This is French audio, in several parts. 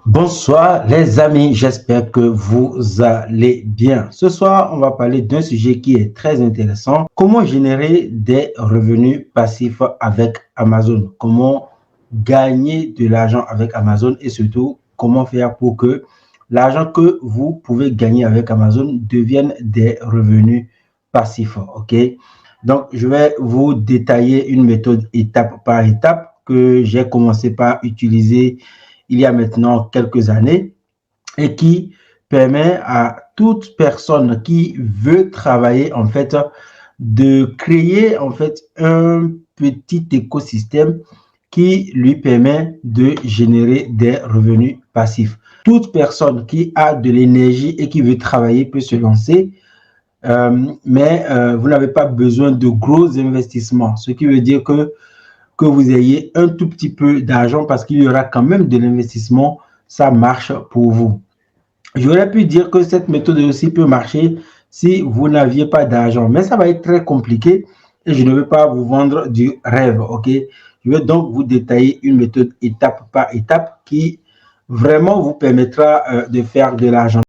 Bonsoir les amis, j'espère que vous allez bien. Ce soir, on va parler d'un sujet qui est très intéressant. Comment générer des revenus passifs avec Amazon? Comment gagner de l'argent avec Amazon et surtout, comment faire pour que l'argent que vous pouvez gagner avec Amazon devienne des revenus passifs. OK? Donc, je vais vous détailler une méthode étape par étape que j'ai commencé par utiliser il y a maintenant quelques années et qui permet à toute personne qui veut travailler en fait de créer en fait un petit écosystème qui lui permet de générer des revenus passifs. Toute personne qui a de l'énergie et qui veut travailler peut se lancer, mais vous n'avez pas besoin de gros investissements, ce qui veut dire que vous ayez un tout petit peu d'argent parce qu'il y aura quand même de l'investissement, ça marche pour vous. J'aurais pu dire que cette méthode aussi peut marcher si vous n'aviez pas d'argent, mais ça va être très compliqué et je ne veux pas vous vendre du rêve, ok? Je vais donc vous détailler une méthode étape par étape qui vraiment vous permettra de faire de l'argent.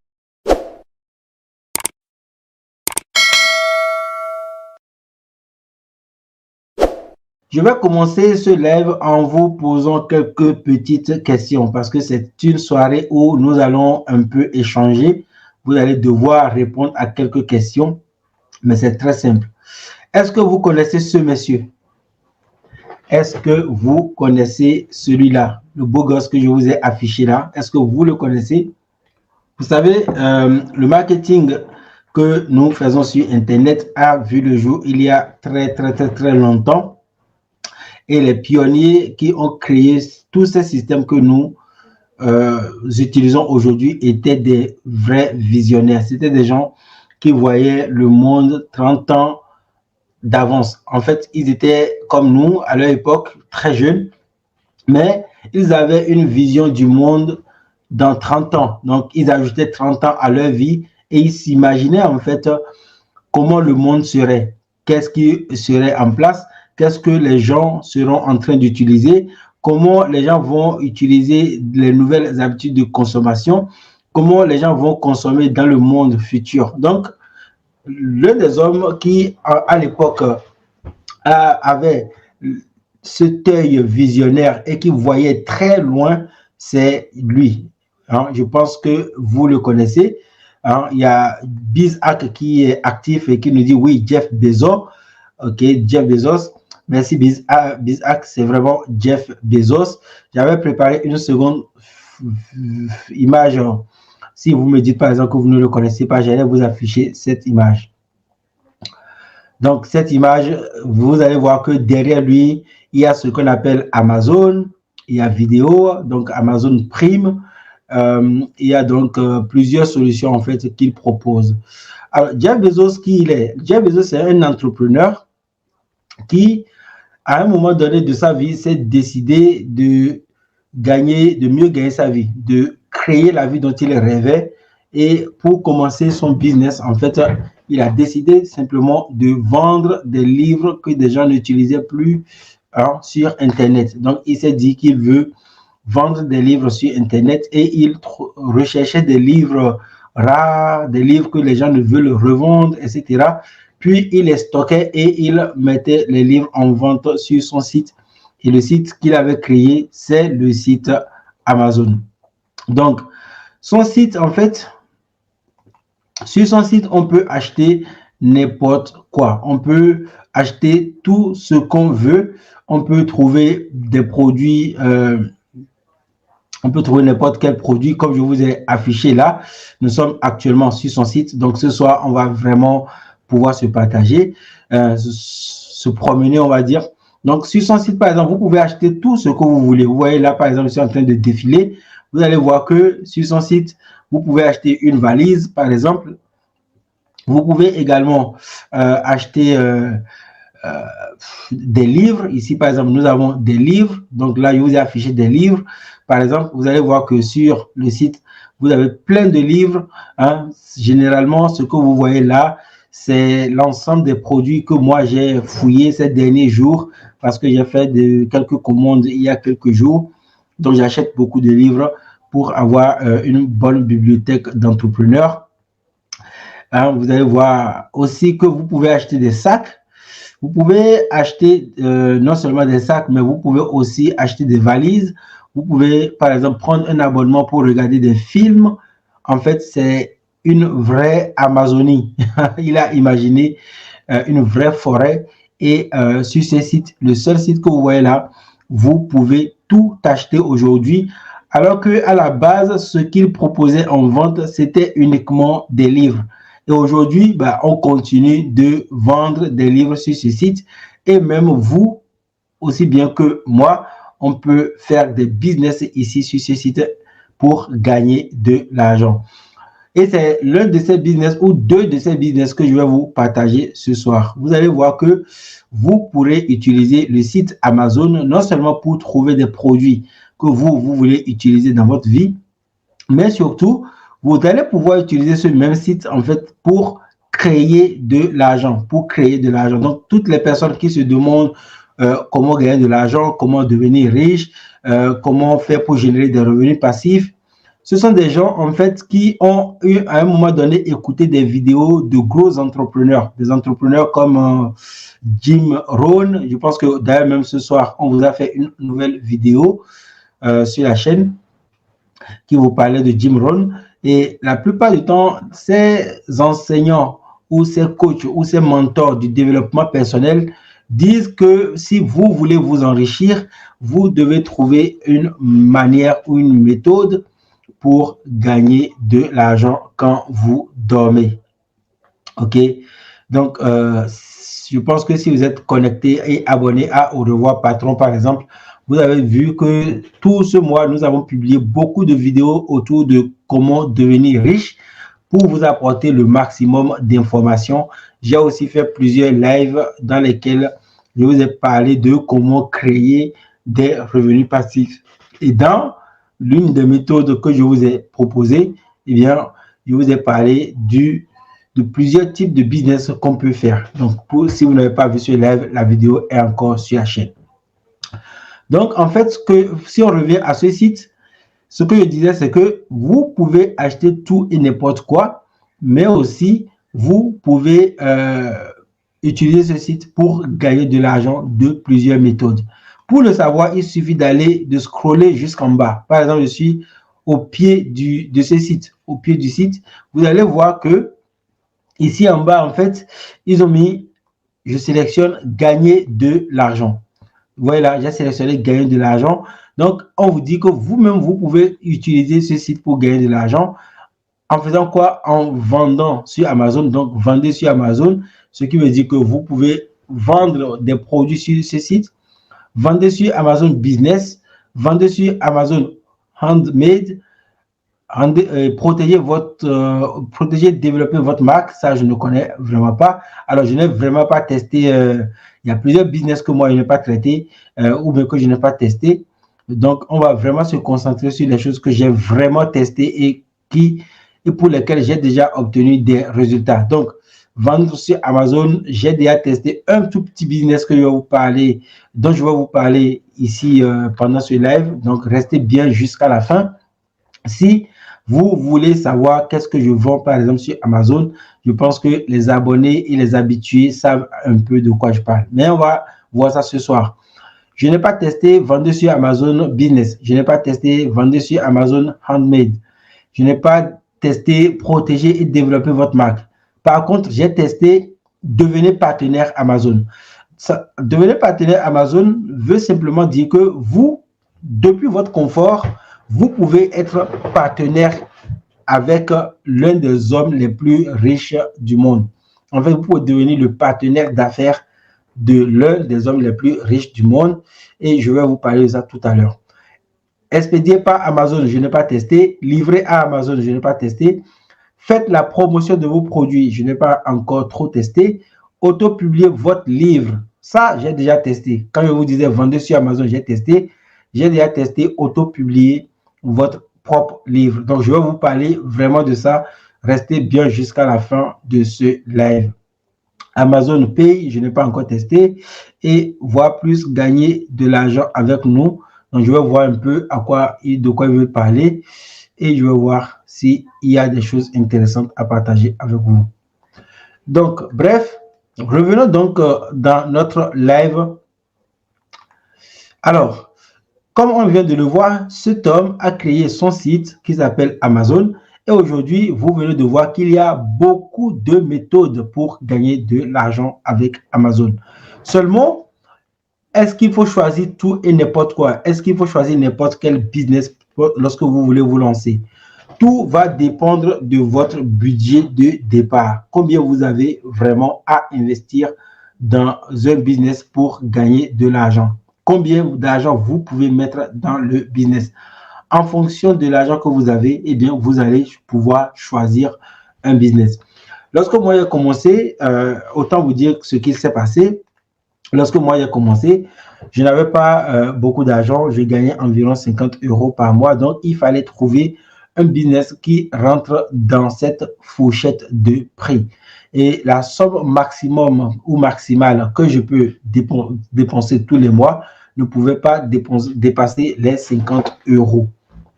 Je vais commencer ce live en vous posant quelques petites questions parce que c'est une soirée où nous allons un peu échanger. Vous allez devoir répondre à quelques questions, mais c'est très simple. Est-ce que vous connaissez ce monsieur? Est-ce que vous connaissez celui-là, le beau gosse que je vous ai affiché là? Est-ce que vous le connaissez? Vous savez, le marketing que nous faisons sur Internet a vu le jour il y a très longtemps. Et les pionniers qui ont créé tous ces systèmes que nous utilisons aujourd'hui étaient des vrais visionnaires. C'était des gens qui voyaient le monde 30 ans d'avance. En fait, ils étaient comme nous à leur époque, très jeunes, mais ils avaient une vision du monde dans 30 ans. Donc, ils ajoutaient 30 ans à leur vie et ils s'imaginaient en fait comment le monde serait, qu'est-ce qui serait en place, qu'est-ce que les gens seront en train d'utiliser, comment les gens vont utiliser les nouvelles habitudes de consommation, comment les gens vont consommer dans le monde futur. Donc, l'un des hommes qui, à l'époque, avait cet œil visionnaire et qui voyait très loin, c'est lui. Je pense que vous le connaissez. Il y a Bizhack qui est actif et qui nous dit oui, Jeff Bezos. Ok, Jeff Bezos. Merci Bizhack, c'est vraiment Jeff Bezos. J'avais préparé une seconde image. Si vous me dites par exemple que vous ne le connaissez pas, j'allais vous afficher cette image. Donc, cette image, vous allez voir que derrière lui, il y a ce qu'on appelle Amazon, il y a vidéo, donc Amazon Prime. Il y a donc plusieurs solutions en fait qu'il propose. Alors, Jeff Bezos, qui il est? Jeff Bezos, c'est un entrepreneur qui, à un moment donné de sa vie, s'est décidé de mieux gagner sa vie, de créer la vie dont il rêvait. Et pour commencer son business, en fait, il a décidé simplement de vendre des livres que des gens n'utilisaient plus sur Internet. Donc, il s'est dit qu'il veut vendre des livres sur Internet et il recherchait des livres rares, des livres que les gens ne veulent revendre, etc. Puis, il les stockait et il mettait les livres en vente sur son site. Et le site qu'il avait créé, c'est le site Amazon. Donc, son site, en fait, sur son site, on peut acheter n'importe quoi. On peut acheter tout ce qu'on veut. On peut trouver des produits, on peut trouver n'importe quel produit comme je vous ai affiché là. Nous sommes actuellement sur son site. Donc, ce soir, on va vraiment pouvoir se partager, se promener, on va dire. Donc, sur son site, par exemple, vous pouvez acheter tout ce que vous voulez. Vous voyez là, par exemple, je suis en train de défiler. Vous allez voir que sur son site, vous pouvez acheter une valise, par exemple. Vous pouvez également acheter des livres. Ici, par exemple, nous avons des livres. Donc là, je vous ai affiché des livres. Par exemple, vous allez voir que sur le site, vous avez plein de livres. Généralement, ce que vous voyez là, c'est l'ensemble des produits que moi, j'ai fouillés ces derniers jours parce que j'ai fait quelques commandes il y a quelques jours. Donc, j'achète beaucoup de livres pour avoir une bonne bibliothèque d'entrepreneurs. Hein, vous allez voir aussi que vous pouvez acheter des sacs. Vous pouvez acheter non seulement des sacs, mais vous pouvez aussi acheter des valises. Vous pouvez, par exemple, prendre un abonnement pour regarder des films. En fait, c'est une vraie Amazonie. Il a imaginé une vraie forêt. Et sur ce site, le seul site que vous voyez là, vous pouvez tout acheter aujourd'hui. Alors qu'à la base, ce qu'il proposait en vente, c'était uniquement des livres. Et aujourd'hui, bah, on continue de vendre des livres sur ce site. Et même vous, aussi bien que moi, on peut faire des business ici sur ce site pour gagner de l'argent. Et c'est l'un de ces business ou deux de ces business que je vais vous partager ce soir. Vous allez voir que vous pourrez utiliser le site Amazon non seulement pour trouver des produits que vous voulez utiliser dans votre vie, mais surtout, vous allez pouvoir utiliser ce même site en fait pour créer de l'argent, Donc, toutes les personnes qui se demandent comment gagner de l'argent, comment devenir riche, comment faire pour générer des revenus passifs, ce sont des gens en fait qui ont eu à un moment donné écouté des vidéos de gros entrepreneurs, des entrepreneurs comme Jim Rohn. Je pense que d'ailleurs même ce soir, on vous a fait une nouvelle vidéo sur la chaîne qui vous parlait de Jim Rohn. Et la plupart du temps, ces enseignants ou ces coachs ou ces mentors du développement personnel disent que si vous voulez vous enrichir, vous devez trouver une manière ou une méthode pour gagner de l'argent quand vous dormez. OK? Donc, je pense que si vous êtes connecté et abonné à Au revoir Patron, par exemple, vous avez vu que tout ce mois, nous avons publié beaucoup de vidéos autour de comment devenir riche pour vous apporter le maximum d'informations. J'ai aussi fait plusieurs lives dans lesquels je vous ai parlé de comment créer des revenus passifs. Et dans l'une des méthodes que je vous ai proposées, eh bien, je vous ai parlé de plusieurs types de business qu'on peut faire. Donc, si vous n'avez pas vu ce live, la vidéo est encore sur la chaîne. Donc, en fait, si on revient à ce site, ce que je disais, c'est que vous pouvez acheter tout et n'importe quoi, mais aussi, vous pouvez utiliser ce site pour gagner de l'argent de plusieurs méthodes. Pour le savoir, il suffit de scroller jusqu'en bas. Par exemple, je suis au pied de ce site. Au pied du site, vous allez voir que ici en bas, en fait, ils ont mis, je sélectionne gagner de l'argent. Voilà, j'ai sélectionné gagner de l'argent. Donc, on vous dit que vous-même, vous pouvez utiliser ce site pour gagner de l'argent. En faisant quoi? En vendant sur Amazon. Donc, vendez sur Amazon, ce qui veut dire que vous pouvez vendre des produits sur ce site. Vendez sur Amazon Business. Vendez sur Amazon Handmade. Protéger, développer votre marque, ça je ne connais vraiment pas. Alors je n'ai vraiment pas testé, il y a plusieurs business que moi je n'ai pas traité ou bien que je n'ai pas testé. Donc on va vraiment se concentrer sur les choses que j'ai vraiment testées et pour lesquelles j'ai déjà obtenu des résultats. Donc vendre sur Amazon, j'ai déjà testé un tout petit business que je vais vous parler, dont je vais vous parler ici pendant ce live. Donc restez bien jusqu'à la fin. Si vous voulez savoir qu'est-ce que je vends, par exemple, sur Amazon, je pense que les abonnés et les habitués savent un peu de quoi je parle. Mais on va voir ça ce soir. Je n'ai pas testé vendre sur Amazon Business. Je n'ai pas testé vendre sur Amazon Handmade. Je n'ai pas testé protéger et développer votre marque. Par contre, j'ai testé devenez partenaire Amazon. Devenir partenaire Amazon veut simplement dire que vous, depuis votre confort, vous pouvez être partenaire avec l'un des hommes les plus riches du monde. En fait, vous pouvez devenir le partenaire d'affaires de l'un des hommes les plus riches du monde. Et je vais vous parler de ça tout à l'heure. Expédier par Amazon, je n'ai pas testé. Livrer à Amazon, je n'ai pas testé. Faites la promotion de vos produits, je n'ai pas encore trop testé. Auto-publier votre livre, ça, j'ai déjà testé. Quand je vous disais vendre sur Amazon, j'ai testé. J'ai déjà testé auto-publier votre propre livre. Donc, je vais vous parler vraiment de ça. Restez bien jusqu'à la fin de ce live. Amazon Pay, je n'ai pas encore testé. Et voir plus gagner de l'argent avec nous. Donc, je vais voir un peu de quoi il veut parler et je vais voir s'il y a des choses intéressantes à partager avec vous. Donc, bref, revenons donc dans notre live. Alors, comme on vient de le voir, cet homme a créé son site qui s'appelle Amazon. Et aujourd'hui, vous venez de voir qu'il y a beaucoup de méthodes pour gagner de l'argent avec Amazon. Seulement, est-ce qu'il faut choisir tout et n'importe quoi? Est-ce qu'il faut choisir n'importe quel business lorsque vous voulez vous lancer? Tout va dépendre de votre budget de départ. Combien vous avez vraiment à investir dans un business pour gagner de l'argent? Combien d'argent vous pouvez mettre dans le business? En fonction de l'argent que vous avez, eh bien, vous allez pouvoir choisir un business. Lorsque moi j'ai commencé, autant vous dire ce qui s'est passé. Lorsque moi j'ai commencé, je n'avais pas beaucoup d'argent. Je gagnais environ 50 € par mois. Donc, il fallait trouver un business qui rentre dans cette fourchette de prix. Et la somme maximum ou maximale que je peux dépenser tous les mois ne pouvait pas dépasser les 50 €.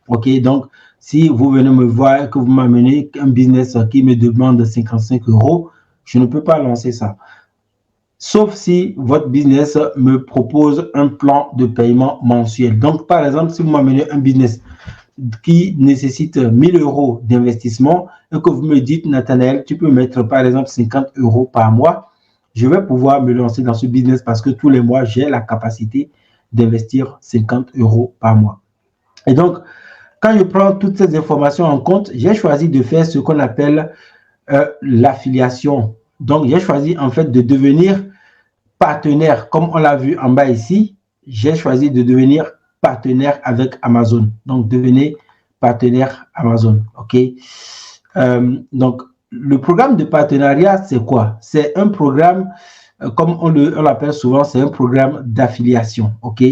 OK, donc si vous venez me voir et que vous m'amenez un business qui me demande 55 €, je ne peux pas lancer ça. Sauf si votre business me propose un plan de paiement mensuel. Donc, par exemple, si vous m'amenez un business qui nécessite 1000 € d'investissement et que vous me dites, Nathanaël, tu peux mettre par exemple 50 € par mois, je vais pouvoir me lancer dans ce business parce que tous les mois, j'ai la capacité d'investir 50 € par mois. Et donc, quand je prends toutes ces informations en compte, j'ai choisi de faire ce qu'on appelle l'affiliation. Donc, j'ai choisi en fait de devenir partenaire, comme on l'a vu en bas ici. J'ai choisi de devenir partenaire avec Amazon. Donc, devenez partenaire Amazon. OK? Donc, le programme de partenariat, c'est quoi? C'est un programme, comme on l'appelle souvent, c'est un programme d'affiliation. OK?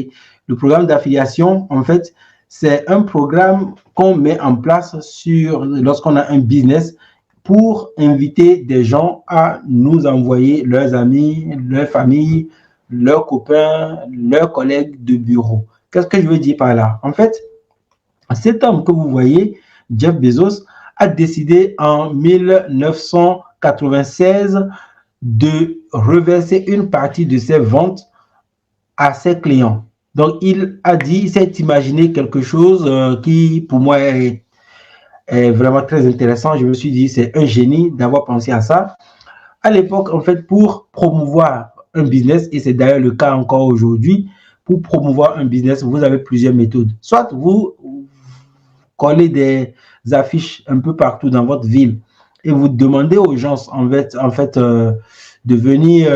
Le programme d'affiliation, en fait, c'est un programme qu'on met en place lorsqu'on a un business pour inviter des gens à nous envoyer leurs amis, leurs familles, leurs copains, leurs collègues de bureau. Qu'est-ce que je veux dire par là? En fait, cet homme que vous voyez, Jeff Bezos, a décidé en 1996 de reverser une partie de ses ventes à ses clients. Donc, il s'est imaginé quelque chose qui, pour moi, est vraiment très intéressant. Je me suis dit, c'est un génie d'avoir pensé à ça. À l'époque, en fait, pour promouvoir un business, et c'est d'ailleurs le cas encore aujourd'hui, pour promouvoir un business, vous avez plusieurs méthodes. Soit vous collez des affiches un peu partout dans votre ville et vous demandez aux gens, en fait de venir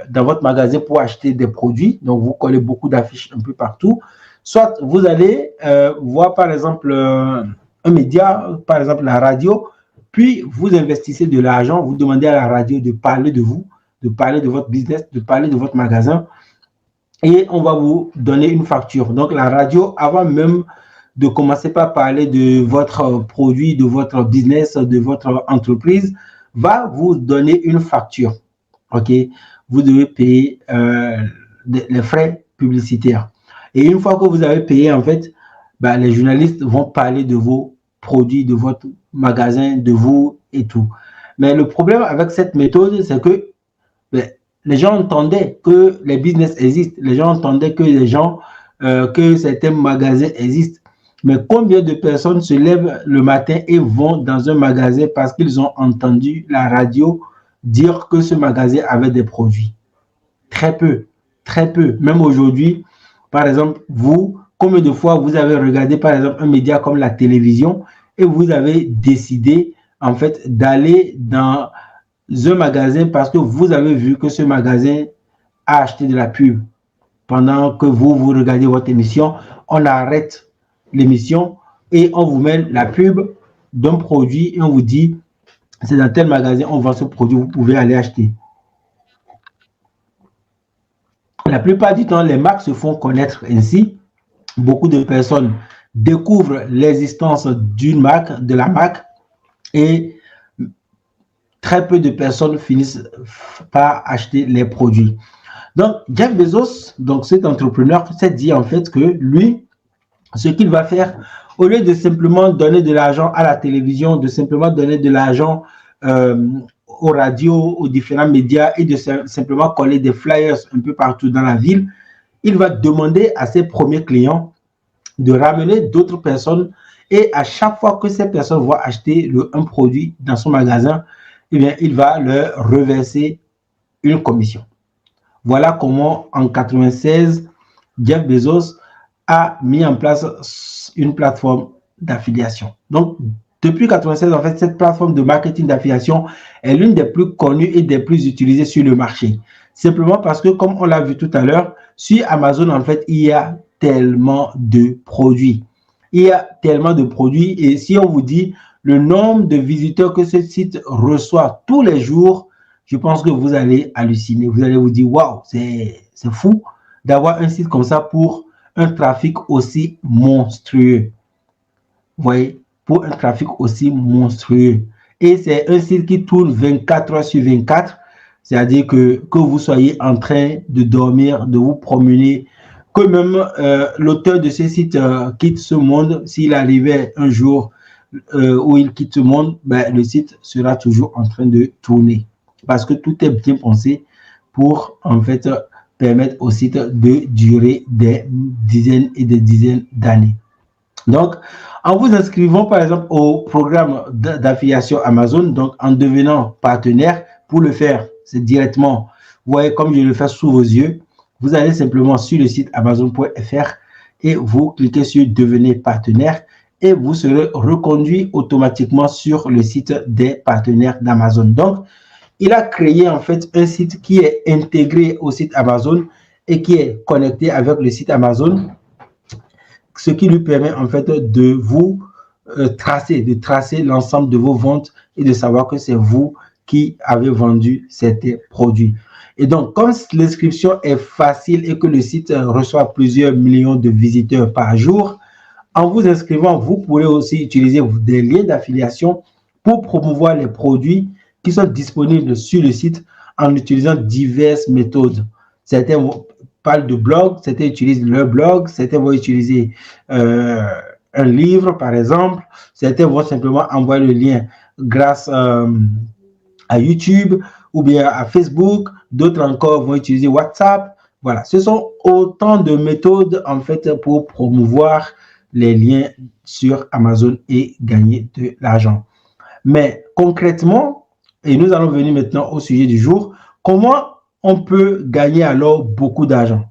dans votre magasin pour acheter des produits. Donc, vous collez beaucoup d'affiches un peu partout. Soit vous allez voir, par exemple, un média, par exemple la radio, puis vous investissez de l'argent, vous demandez à la radio de parler de vous, de parler de votre business, de parler de votre magasin, et on va vous donner une facture. Donc, la radio, avant même de commencer par parler de votre produit, de votre business, de votre entreprise, va vous donner une facture. OK? Vous devez payer les frais publicitaires. Et une fois que vous avez payé, en fait, les journalistes vont parler de vos produits, de votre magasin, de vous et tout. Mais le problème avec cette méthode, c'est que les gens entendaient que les business existent. Les gens entendaient que certains magasins existent. Mais combien de personnes se lèvent le matin et vont dans un magasin parce qu'ils ont entendu la radio dire que ce magasin avait des produits? Très peu, très peu. Même aujourd'hui, par exemple, combien de fois vous avez regardé, par exemple, un média comme la télévision et vous avez décidé, en fait, d'aller dans un magasin parce que vous avez vu que ce magasin a acheté de la pub. Pendant que vous regardez votre émission, on arrête l'émission et on vous met la pub d'un produit et on vous dit, c'est dans tel magasin, on vend ce produit, vous pouvez aller acheter. La plupart du temps, les marques se font connaître ainsi. Beaucoup de personnes découvrent l'existence d'une marque, de la marque, et très peu de personnes finissent par acheter les produits. Donc, Jeff Bezos, donc cet entrepreneur, s'est dit en fait que lui, ce qu'il va faire, au lieu de simplement donner de l'argent à la télévision, de simplement donner de l'argent aux radios, aux différents médias et de simplement coller des flyers un peu partout dans la ville, il va demander à ses premiers clients de ramener d'autres personnes et à chaque fois que ces personnes vont acheter un produit dans son magasin, eh bien, il va leur reverser une commission. Voilà comment en 96, Jeff Bezos a mis en place une plateforme d'affiliation. Donc, depuis 96, en fait, cette plateforme de marketing d'affiliation est l'une des plus connues et des plus utilisées sur le marché. Simplement parce que, comme on l'a vu tout à l'heure, sur Amazon, en fait, il y a tellement de produits. Il y a tellement de produits et si on vous dit le nombre de visiteurs que ce site reçoit tous les jours, je pense que vous allez halluciner. Vous allez vous dire, waouh, c'est fou d'avoir un site comme ça pour un trafic aussi monstrueux. Vous voyez, pour un trafic aussi monstrueux. Et c'est un site qui tourne 24 heures sur 24, c'est-à-dire que vous soyez en train de dormir, de vous promener, que même l'auteur de ce site quitte ce monde, s'il arrivait un jour où il quitte ce monde, ben, le site sera toujours en train de tourner. Parce que tout est bien pensé pour, en fait, permettre au site de durer des dizaines et des dizaines d'années. Donc, en vous inscrivant, par exemple, au programme d'affiliation Amazon, donc en devenant partenaire, pour le faire, c'est directement, vous voyez, comme je le fais sous vos yeux, vous allez simplement sur le site amazon.fr et vous cliquez sur devenir partenaire et vous serez reconduit automatiquement sur le site des partenaires d'Amazon. Donc, il a créé en fait un site qui est intégré au site Amazon et qui est connecté avec le site Amazon, ce qui lui permet en fait de vous tracer l'ensemble de vos ventes et de savoir que c'est vous qui avez vendu ces produits. Et donc, comme l'inscription est facile et que le site reçoit plusieurs millions de visiteurs par jour, en vous inscrivant, vous pourrez aussi utiliser des liens d'affiliation pour promouvoir les produits qui sont disponibles sur le site en utilisant diverses méthodes. Certains parlent de blog, certains utilisent leur blog, certains vont utiliser un livre, par exemple, certains vont simplement envoyer le lien grâce à YouTube ou bien à Facebook, d'autres encore vont utiliser WhatsApp. Voilà, ce sont autant de méthodes en fait pour promouvoir les liens sur Amazon et gagner de l'argent. Mais concrètement, et nous allons venir maintenant au sujet du jour, comment on peut gagner alors beaucoup d'argent?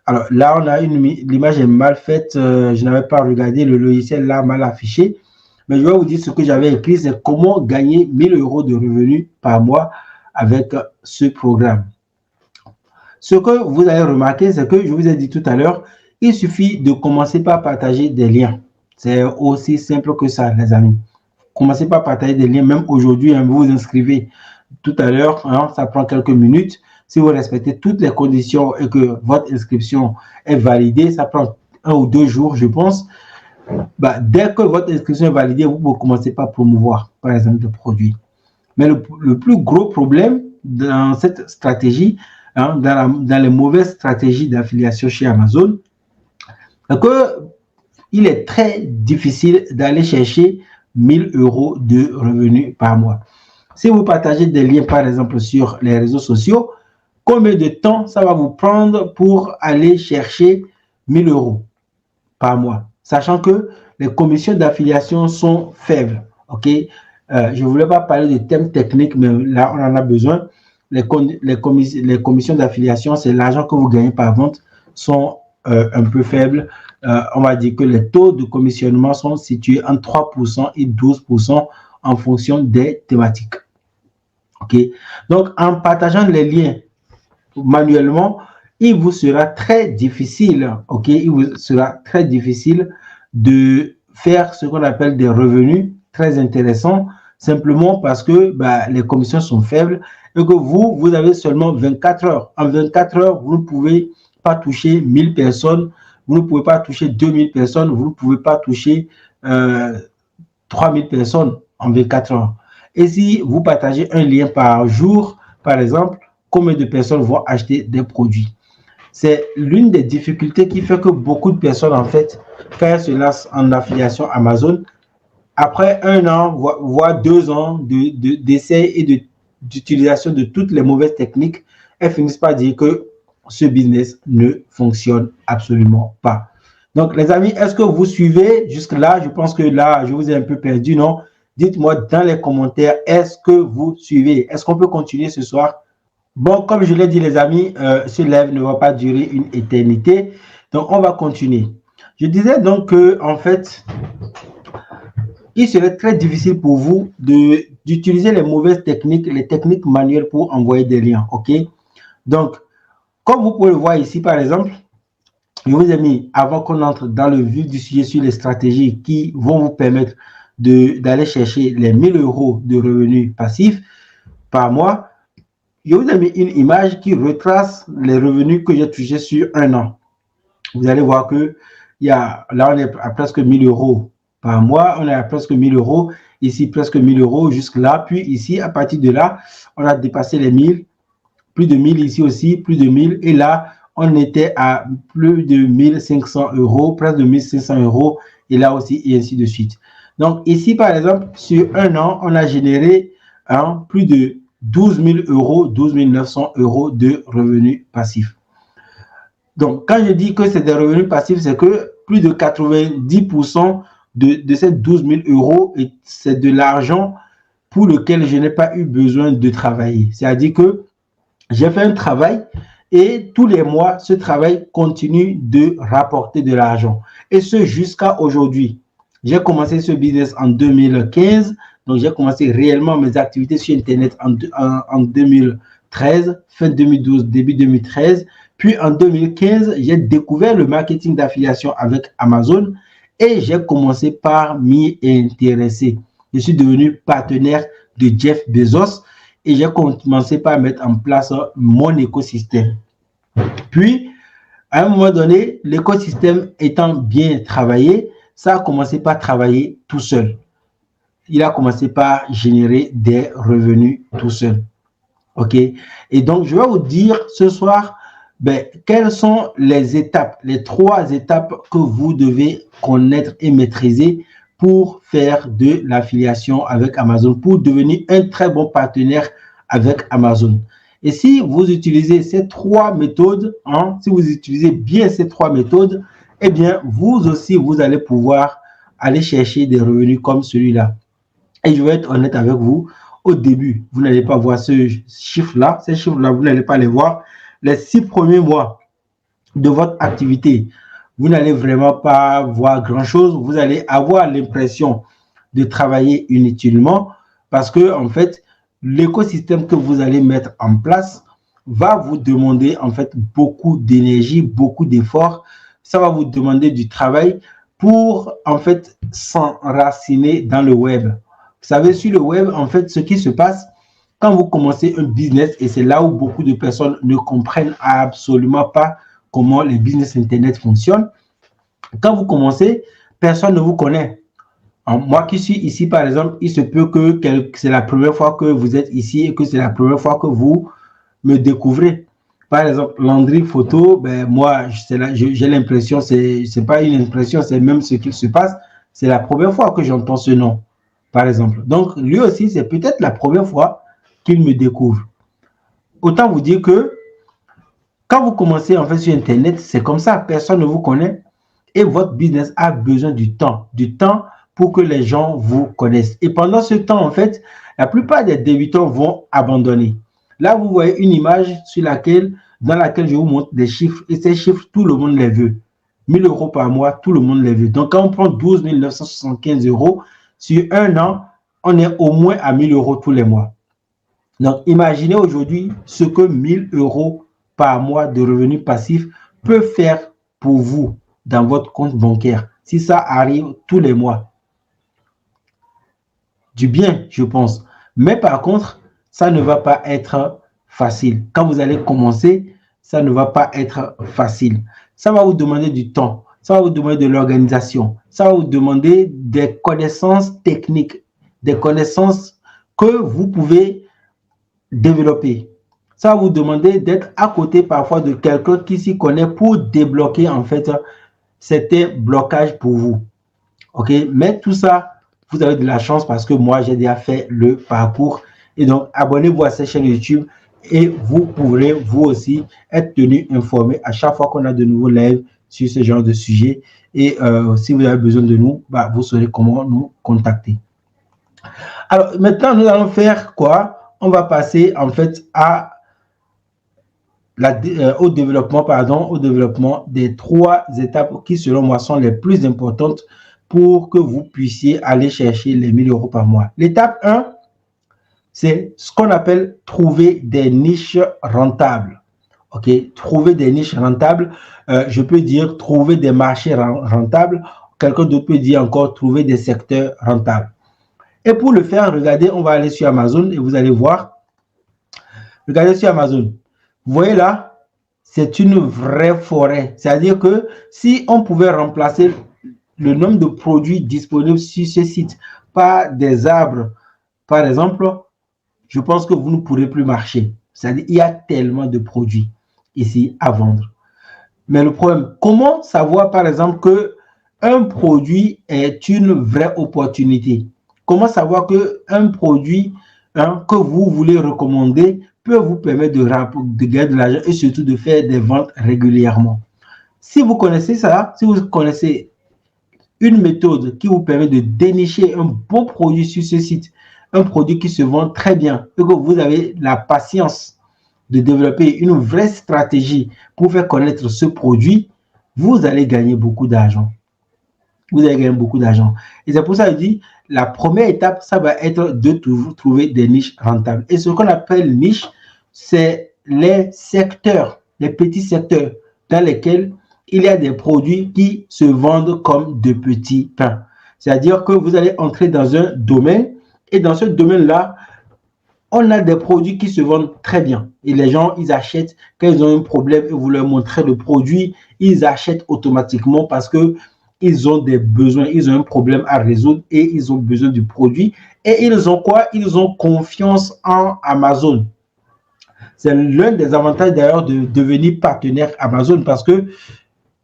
Alors là, on a l'image est mal faite, je n'avais pas regardé, le logiciel là mal affiché, mais je vais vous dire ce que j'avais écrit, c'est comment gagner 1000 € de revenus par mois avec ce programme. Ce que vous avez remarqué, c'est que je vous ai dit tout à l'heure, il suffit de commencer par partager des liens. C'est aussi simple que ça, les amis. Commencez par partager des liens, même aujourd'hui, hein, vous vous inscrivez tout à l'heure, hein, ça prend quelques minutes. Si vous respectez toutes les conditions et que votre inscription est validée, ça prend 1 ou 2 jours, je pense. Bah, dès que votre inscription est validée, vous pouvez commencer par promouvoir, par exemple, des produits. Mais le plus gros problème dans cette stratégie, hein, dans les mauvaises stratégies d'affiliation chez Amazon, c'est qu'il est très difficile d'aller chercher 1000 € de revenus par mois. Si vous partagez des liens, par exemple, sur les réseaux sociaux, combien de temps ça va vous prendre pour aller chercher 1000 € par mois, sachant que les commissions d'affiliation sont faibles. Ok, je ne voulais pas parler de thèmes techniques, mais là, on en a besoin. Les commissions d'affiliation, c'est l'argent que vous gagnez par vente, sont un peu faibles. On va dire que les taux de commissionnement sont situés entre 3% et 12% en fonction des thématiques. Ok, donc en partageant les liens manuellement, il vous sera très difficile, ok, il vous sera très difficile de faire ce qu'on appelle des revenus très intéressants, simplement parce que les commissions sont faibles et que vous avez seulement 24 heures. En 24 heures, vous ne pouvez pas toucher 1000 personnes, vous ne pouvez pas toucher 2000 personnes, vous ne pouvez pas toucher 3000 personnes en 24 heures. Et si vous partagez un lien par jour, par exemple, combien de personnes vont acheter des produits. C'est l'une des difficultés qui fait que beaucoup de personnes, en fait, quand elles se lancent en affiliation Amazon, après 1 an, voire 2 ans d'essai et d'utilisation de toutes les mauvaises techniques, elles finissent par dire que ce business ne fonctionne absolument pas. Donc, les amis, est-ce que vous suivez jusque-là? Je pense que là, je vous ai un peu perdu, non? Dites-moi dans les commentaires, est-ce que vous suivez? Est-ce qu'on peut continuer ce soir? Bon, comme je l'ai dit, les amis, ce live ne va pas durer une éternité. Donc, on va continuer. Je disais donc que, en fait, il serait très difficile pour vous d'utiliser les mauvaises techniques, les techniques manuelles pour envoyer des liens. OK? Donc, comme vous pouvez le voir ici, par exemple, je vous ai mis, avant qu'on entre dans le vif du sujet sur les stratégies qui vont vous permettre d'aller chercher les 1 000 € de revenus passifs par mois, je vous ai mis une image qui retrace les revenus que j'ai touchés sur 1 an. Vous allez voir que là, on est à presque 1 000 € par mois, on est à presque 1 000 €, ici presque 1 000 € jusque-là, puis ici, à partir de là, on a dépassé les 1000, plus de 1000 ici aussi, plus de 1000, et là, on était à plus de 1 500 €, presque de 1 500 €, et là aussi, et ainsi de suite. Donc ici, par exemple, sur 1 an, on a généré plus de 12 000 €, 12 900 € de revenus passifs. Donc, quand je dis que c'est des revenus passifs, c'est que plus de 90% de ces 12 000 €, c'est de l'argent pour lequel je n'ai pas eu besoin de travailler. C'est-à-dire que j'ai fait un travail et tous les mois, ce travail continue de rapporter de l'argent. Et ce, jusqu'à aujourd'hui. J'ai commencé ce business en 2015. Donc, j'ai commencé réellement mes activités sur Internet en 2013, fin 2012, début 2013. Puis, en 2015, j'ai découvert le marketing d'affiliation avec Amazon et j'ai commencé par m'y intéresser. Je suis devenu partenaire de Jeff Bezos et j'ai commencé par mettre en place mon écosystème. Puis, à un moment donné, l'écosystème étant bien travaillé, ça a commencé par travailler tout seul. Il a commencé par générer des revenus tout seul. OK? Et donc, je vais vous dire ce soir, quelles sont les étapes, les 3 étapes que vous devez connaître et maîtriser pour faire de l'affiliation avec Amazon, pour devenir un très bon partenaire avec Amazon. Et si vous utilisez ces 3 méthodes, si vous utilisez bien ces 3 méthodes, eh bien, vous aussi, vous allez pouvoir aller chercher des revenus comme celui-là. Et je vais être honnête avec vous, au début, vous n'allez pas voir ce chiffre-là. Ces chiffres-là, vous n'allez pas les voir. Les 6 premiers mois de votre activité, vous n'allez vraiment pas voir grand-chose. Vous allez avoir l'impression de travailler inutilement parce que, en fait, l'écosystème que vous allez mettre en place va vous demander, en fait, beaucoup d'énergie, beaucoup d'efforts. Ça va vous demander du travail pour, en fait, s'enraciner dans le web. Vous savez, sur le web, en fait, ce qui se passe, quand vous commencez un business, et c'est là où beaucoup de personnes ne comprennent absolument pas comment les business Internet fonctionnent, quand vous commencez, personne ne vous connaît. Moi qui suis ici, par exemple, il se peut que c'est la première fois que vous êtes ici et que c'est la première fois que vous me découvrez. Par exemple, Landry Photo, moi, j'ai l'impression, c'est pas une impression, c'est même ce qu'il se passe. C'est la première fois que j'entends ce nom, par exemple. Donc, lui aussi, c'est peut-être la première fois qu'il me découvre. Autant vous dire que quand vous commencez en fait sur Internet, c'est comme ça, personne ne vous connaît et votre business a besoin du temps pour que les gens vous connaissent. Et pendant ce temps, en fait, la plupart des débutants vont abandonner. Là, vous voyez une image dans laquelle je vous montre des chiffres et ces chiffres, tout le monde les veut. 1 000 € par mois, tout le monde les veut. Donc, quand on prend 12 975 € sur 1 an, on est au moins à 1 000 € tous les mois. Donc, imaginez aujourd'hui ce que 1 000 € par mois de revenus passifs peut faire pour vous dans votre compte bancaire si ça arrive tous les mois. Du bien, je pense. Mais par contre, ça ne va pas être facile. Quand vous allez commencer, ça ne va pas être facile. Ça va vous demander du temps. Ça va vous demander de l'organisation. Ça va vous demander des connaissances techniques, des connaissances que vous pouvez développer. ça va vous demander d'être à côté parfois de quelqu'un qui s'y connaît pour débloquer en fait certains blocages pour vous. OK? Mais tout ça, vous avez de la chance parce que moi, j'ai déjà fait le parcours. Et donc, abonnez-vous à cette chaîne YouTube et vous pourrez, vous aussi, être tenu informé à chaque fois qu'on a de nouveaux lives sur ce genre de sujet. Et si vous avez besoin de nous, bah, vous saurez comment nous contacter. Alors, maintenant, nous allons faire quoi? On va passer, en fait, au développement des 3 étapes qui, selon moi, sont les plus importantes pour que vous puissiez aller chercher les 1 000 € par mois. L'étape 1, c'est ce qu'on appelle trouver des niches rentables. OK? Trouver des niches rentables, je peux dire trouver des marchés rentables. Quelqu'un d'autre peut dire encore trouver des secteurs rentables. Et pour le faire, regardez, on va aller sur Amazon et vous allez voir. Regardez sur Amazon. Vous voyez là, c'est une vraie forêt. C'est-à-dire que si on pouvait remplacer le nombre de produits disponibles sur ce site par des arbres, par exemple, je pense que vous ne pourrez plus marcher. C'est-à-dire qu'il y a tellement de produits ici à vendre. Mais le problème, comment savoir par exemple qu'un produit est une vraie opportunité? Comment savoir qu'un produit que vous voulez recommander peut vous permettre de gagner de l'argent et surtout de faire des ventes régulièrement? Si vous connaissez ça, si vous connaissez une méthode qui vous permet de dénicher un bon produit sur ce site, un produit qui se vend très bien et que vous avez la patience de développer une vraie stratégie pour faire connaître ce produit, vous allez gagner beaucoup d'argent. Vous allez gagner beaucoup d'argent. Et c'est pour ça que je dis, la première étape, ça va être de trouver des niches rentables. Et ce qu'on appelle niche, c'est les secteurs, les petits secteurs dans lesquels il y a des produits qui se vendent comme de petits pains. C'est-à-dire que vous allez entrer dans un domaine et dans ce domaine-là, on a des produits qui se vendent très bien. Et les gens, ils achètent. Quand ils ont un problème et vous leur montrez le produit, ils achètent automatiquement parce qu'ils ont des besoins, ils ont un problème à résoudre et ils ont besoin du produit. Et ils ont quoi? Ils ont confiance en Amazon. C'est l'un des avantages d'ailleurs de devenir partenaire Amazon parce que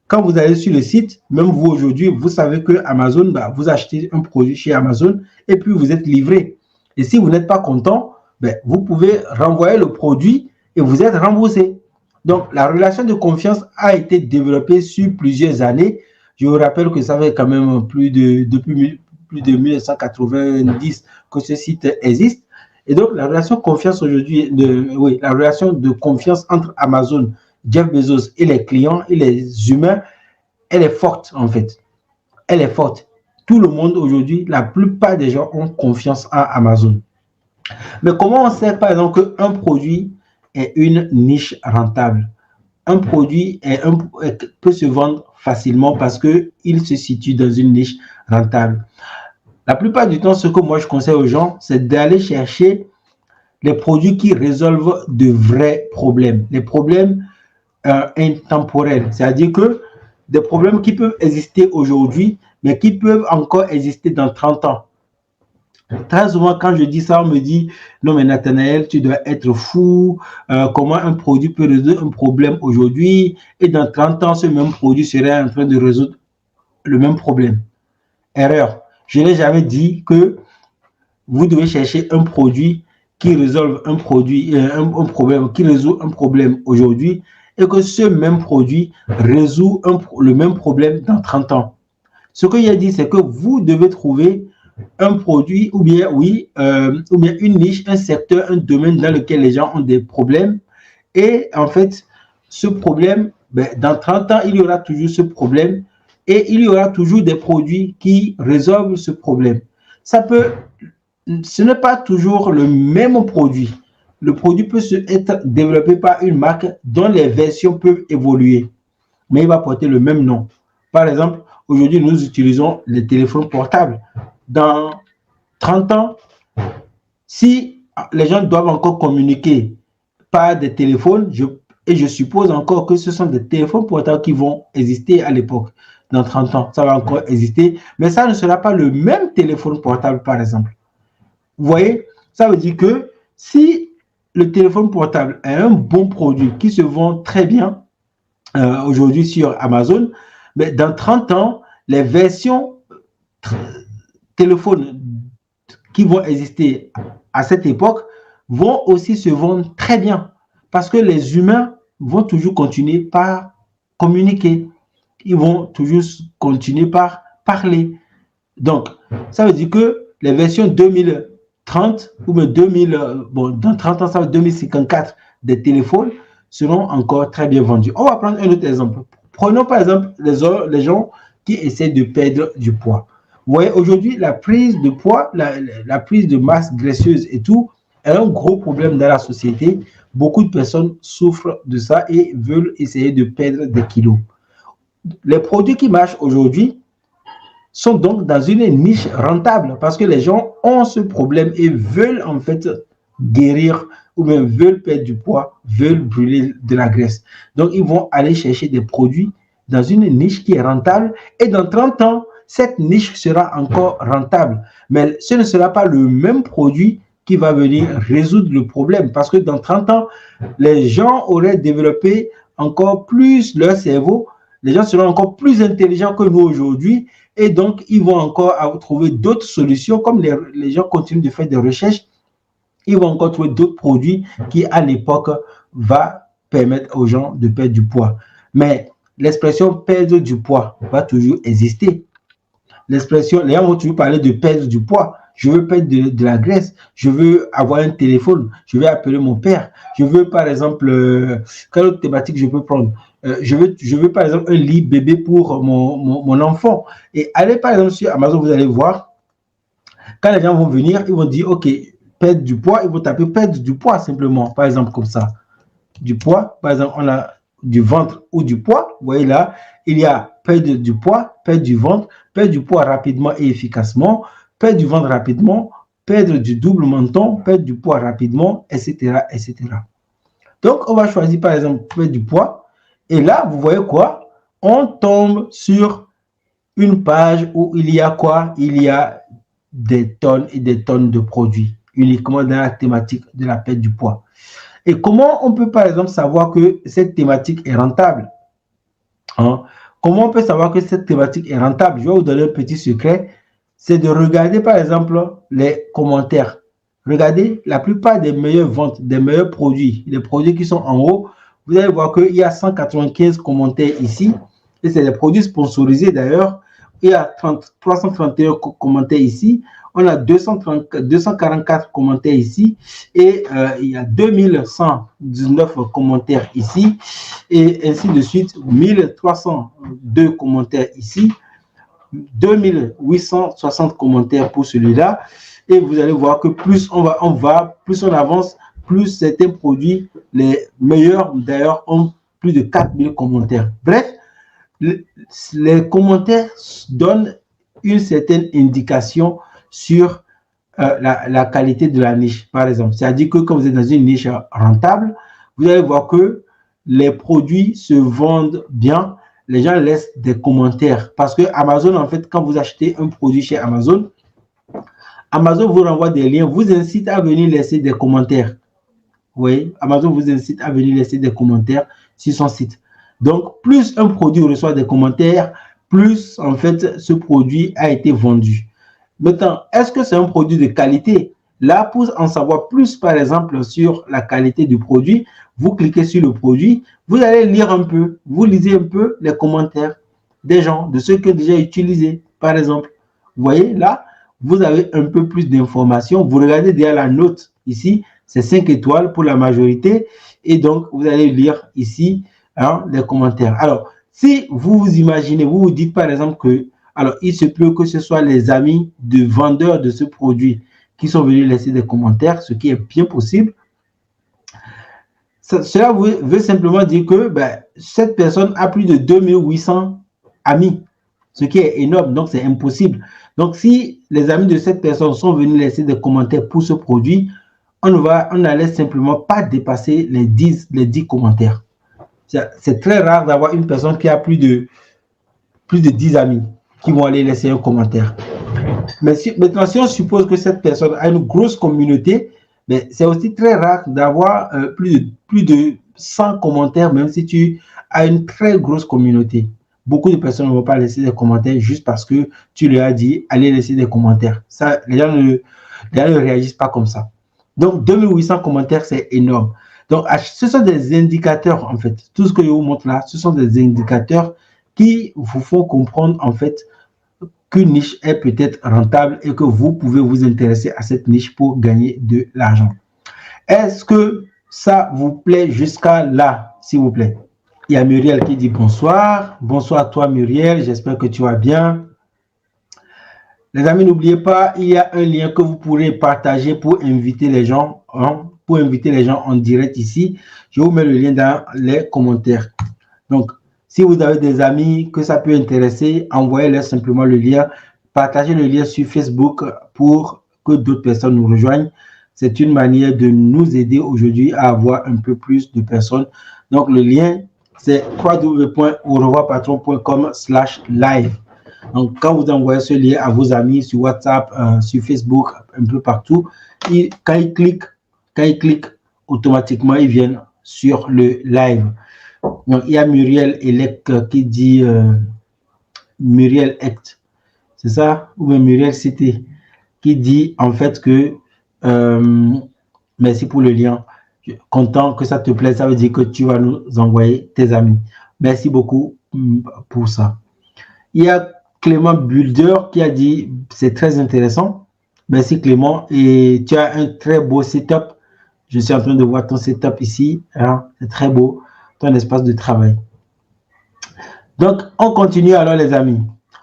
quand vous allez sur le site, même vous aujourd'hui, vous savez que Amazon, vous achetez un produit chez Amazon et puis vous êtes livré. Et si vous n'êtes pas content, vous pouvez renvoyer le produit et vous êtes remboursé. Donc, la relation de confiance a été développée sur plusieurs années. Je vous rappelle que ça fait quand même depuis plus de 1990 que ce site existe. Et donc, la relation de confiance aujourd'hui, la relation de confiance entre Amazon, Jeff Bezos et les clients et les humains, elle est forte en fait. Elle est forte. Tout le monde aujourd'hui, la plupart des gens ont confiance en Amazon. Mais comment on sait par exemple qu'un produit est une niche rentable? Un produit peut se vendre facilement parce qu'il se situe dans une niche rentable. La plupart du temps, ce que moi je conseille aux gens, c'est d'aller chercher les produits qui résolvent de vrais problèmes. Les problèmes intemporels, c'est-à-dire que des problèmes qui peuvent exister aujourd'hui, mais qui peuvent encore exister dans 30 ans. Très souvent, quand je dis ça, on me dit « Non, mais Nathanaël, tu dois être fou. Comment un produit peut résoudre un problème aujourd'hui et dans 30 ans, ce même produit serait en train de résoudre le même problème. » Erreur. Je n'ai jamais dit que vous devez chercher un produit qui résolve un problème, qui résout un problème aujourd'hui et que ce même produit résout le même problème dans 30 ans. Ce que j'ai dit, c'est que vous devez trouver un produit ou bien une niche, un secteur, un domaine dans lequel les gens ont des problèmes. Et en fait, ce problème, dans 30 ans, il y aura toujours ce problème et il y aura toujours des produits qui résolvent ce problème. Ce n'est pas toujours le même produit. Le produit peut être développé par une marque dont les versions peuvent évoluer, mais il va porter le même nom. Par exemple, aujourd'hui, nous utilisons les téléphones portables. Dans 30 ans, si les gens doivent encore communiquer par des téléphones, et je suppose encore que ce sont des téléphones portables qui vont exister à l'époque. Dans 30 ans, ça va encore exister, mais ça ne sera pas le même téléphone portable, par exemple. Vous voyez, ça veut dire que si le téléphone portable est un bon produit qui se vend très bien aujourd'hui sur Amazon, mais dans 30 ans, les versions téléphones qui vont exister à cette époque vont aussi se vendre très bien parce que les humains vont toujours continuer par communiquer. Ils vont toujours continuer par parler. Donc, ça veut dire que les versions 2030 ou bien 2000, bon, dans 30 ans, ça va 2054 des téléphones seront encore très bien vendus. On va prendre un autre exemple. Prenons par exemple les gens qui essaient de perdre du poids. Vous voyez, aujourd'hui, la prise de poids, la prise de masse graisseuse et tout, est un gros problème dans la société. Beaucoup de personnes souffrent de ça et veulent essayer de perdre des kilos. Les produits qui marchent aujourd'hui sont donc dans une niche rentable parce que les gens ont ce problème et veulent en fait guérir ou même veulent perdre du poids, veulent brûler de la graisse. Donc, ils vont aller chercher des produits dans une niche qui est rentable et dans 30 ans, cette niche sera encore rentable. Mais ce ne sera pas le même produit qui va venir résoudre le problème parce que dans 30 ans, les gens auraient développé encore plus leur cerveau, les gens seront encore plus intelligents que nous aujourd'hui et donc ils vont encore trouver d'autres solutions comme les gens continuent de faire des recherches, ils vont encore trouver d'autres produits qui à l'époque va permettre aux gens de perdre du poids. Mais l'expression perdre du poids va toujours exister. L'expression, les gens vont toujours parler de perdre du poids. Je veux perdre de la graisse. Je veux avoir un téléphone. Je vais appeler mon père. Je veux, par exemple, quelle autre thématique je peux prendre? Je veux, par exemple, un lit bébé pour mon enfant. Et allez, par exemple, sur Amazon, vous allez voir, quand les gens vont venir, ils vont dire, OK, perdre du poids. Ils vont taper perdre du poids simplement, par exemple, comme ça. Du poids, par exemple, on a du ventre ou du poids. Vous voyez là, il y a perdre du poids, perdre du ventre, perdre du poids rapidement et efficacement, perdre du ventre rapidement, perdre du double menton, perdre du poids rapidement, etc., etc. Donc, on va choisir par exemple perdre du poids. Et là, vous voyez quoi? On tombe sur une page où il y a quoi? Il y a des tonnes et des tonnes de produits uniquement dans la thématique de la perte du poids. Et comment on peut par exemple savoir que cette thématique est rentable? Comment on peut savoir que cette thématique est rentable? Je vais vous donner un petit secret. C'est de regarder par exemple les commentaires. Regardez la plupart des meilleures ventes, des meilleurs produits, les produits qui sont en haut. Vous allez voir qu'il y a 195 commentaires ici. Et c'est des produits sponsorisés d'ailleurs. Il y a 331 commentaires ici. On a 244 commentaires ici. Et il y a 2119 commentaires ici. Et ainsi de suite. 1302 commentaires ici. 2860 commentaires pour celui-là. Et vous allez voir que plus plus on avance, plus certains produits, les meilleurs d'ailleurs, ont plus de 4000 commentaires. Bref, les commentaires donnent une certaine indication sur la qualité de la niche, par exemple. C'est-à-dire que quand vous êtes dans une niche rentable, vous allez voir que les produits se vendent bien. Les gens laissent des commentaires. Parce que Amazon, en fait, quand vous achetez un produit chez Amazon, Amazon vous renvoie des liens, vous incite à venir laisser des commentaires. Oui, Amazon vous incite à venir laisser des commentaires sur son site. Donc, plus un produit reçoit des commentaires, plus, en fait, ce produit a été vendu. Maintenant, est-ce que c'est un produit de qualité? Là, pour en savoir plus, par exemple, sur la qualité du produit, vous cliquez sur le produit, vous allez lire un peu, vous lisez un peu les commentaires des gens, de ceux qui ont déjà utilisé, par exemple. Vous voyez, là, vous avez un peu plus d'informations. Vous regardez derrière la note ici, c'est 5 étoiles pour la majorité. Et donc, vous allez lire ici les commentaires. Alors, si vous vous imaginez, vous vous dites par exemple que, alors, il se peut que ce soit les amis de vendeurs de ce produit qui sont venus laisser des commentaires, ce qui est bien possible. Cela veut simplement dire que cette personne a plus de 2800 amis, ce qui est énorme, donc c'est impossible. Donc, si les amis de cette personne sont venus laisser des commentaires pour ce produit, on n'allait simplement pas dépasser les 10 commentaires. C'est très rare d'avoir une personne qui a plus de 10 amis qui vont aller laisser un commentaire. Mais maintenant, si on suppose que cette personne a une grosse communauté, Mais c'est aussi très rare d'avoir plus de 100 commentaires, même si tu as une très grosse communauté. Beaucoup de personnes ne vont pas laisser des commentaires juste parce que tu leur as dit, allez laisser des commentaires. Ça, les gens ne réagissent pas comme ça. Donc, 2800 commentaires, c'est énorme. Donc, ce sont des indicateurs, en fait. Tout ce que je vous montre là, ce sont des indicateurs qui vous font comprendre, en fait, qu'une niche est peut-être rentable et que vous pouvez vous intéresser à cette niche pour gagner de l'argent. Est-ce que ça vous plaît jusqu'à là, s'il vous plaît? Il y a Muriel qui dit bonsoir. Bonsoir à toi, Muriel. J'espère que tu vas bien. Les amis, n'oubliez pas, il y a un lien que vous pourrez partager pour inviter les gens, pour inviter les gens en direct ici. Je vous mets le lien dans les commentaires. Donc, si vous avez des amis que ça peut intéresser, envoyez-leur simplement le lien. Partagez le lien sur Facebook pour que d'autres personnes nous rejoignent. C'est une manière de nous aider aujourd'hui à avoir un peu plus de personnes. Donc, le lien, c'est www.aurevoirpatron.com/live. Donc, quand vous envoyez ce lien à vos amis sur WhatsApp, sur Facebook, un peu partout, quand ils cliquent, automatiquement, ils viennent sur le live. Donc, il y a Muriel Elec qui dit Muriel Ect, c'est ça? Ou bien Muriel Cité, qui dit en fait que merci pour le lien. Content que ça te plaise, ça veut dire que tu vas nous envoyer tes amis. Merci beaucoup pour ça. Il y a Clément Bulder qui a dit c'est très intéressant. Merci Clément. Et tu as un très beau setup. Je suis en train de voir ton setup ici. Hein? C'est très beau, ton espace de travail. Donc, on continue alors les amis.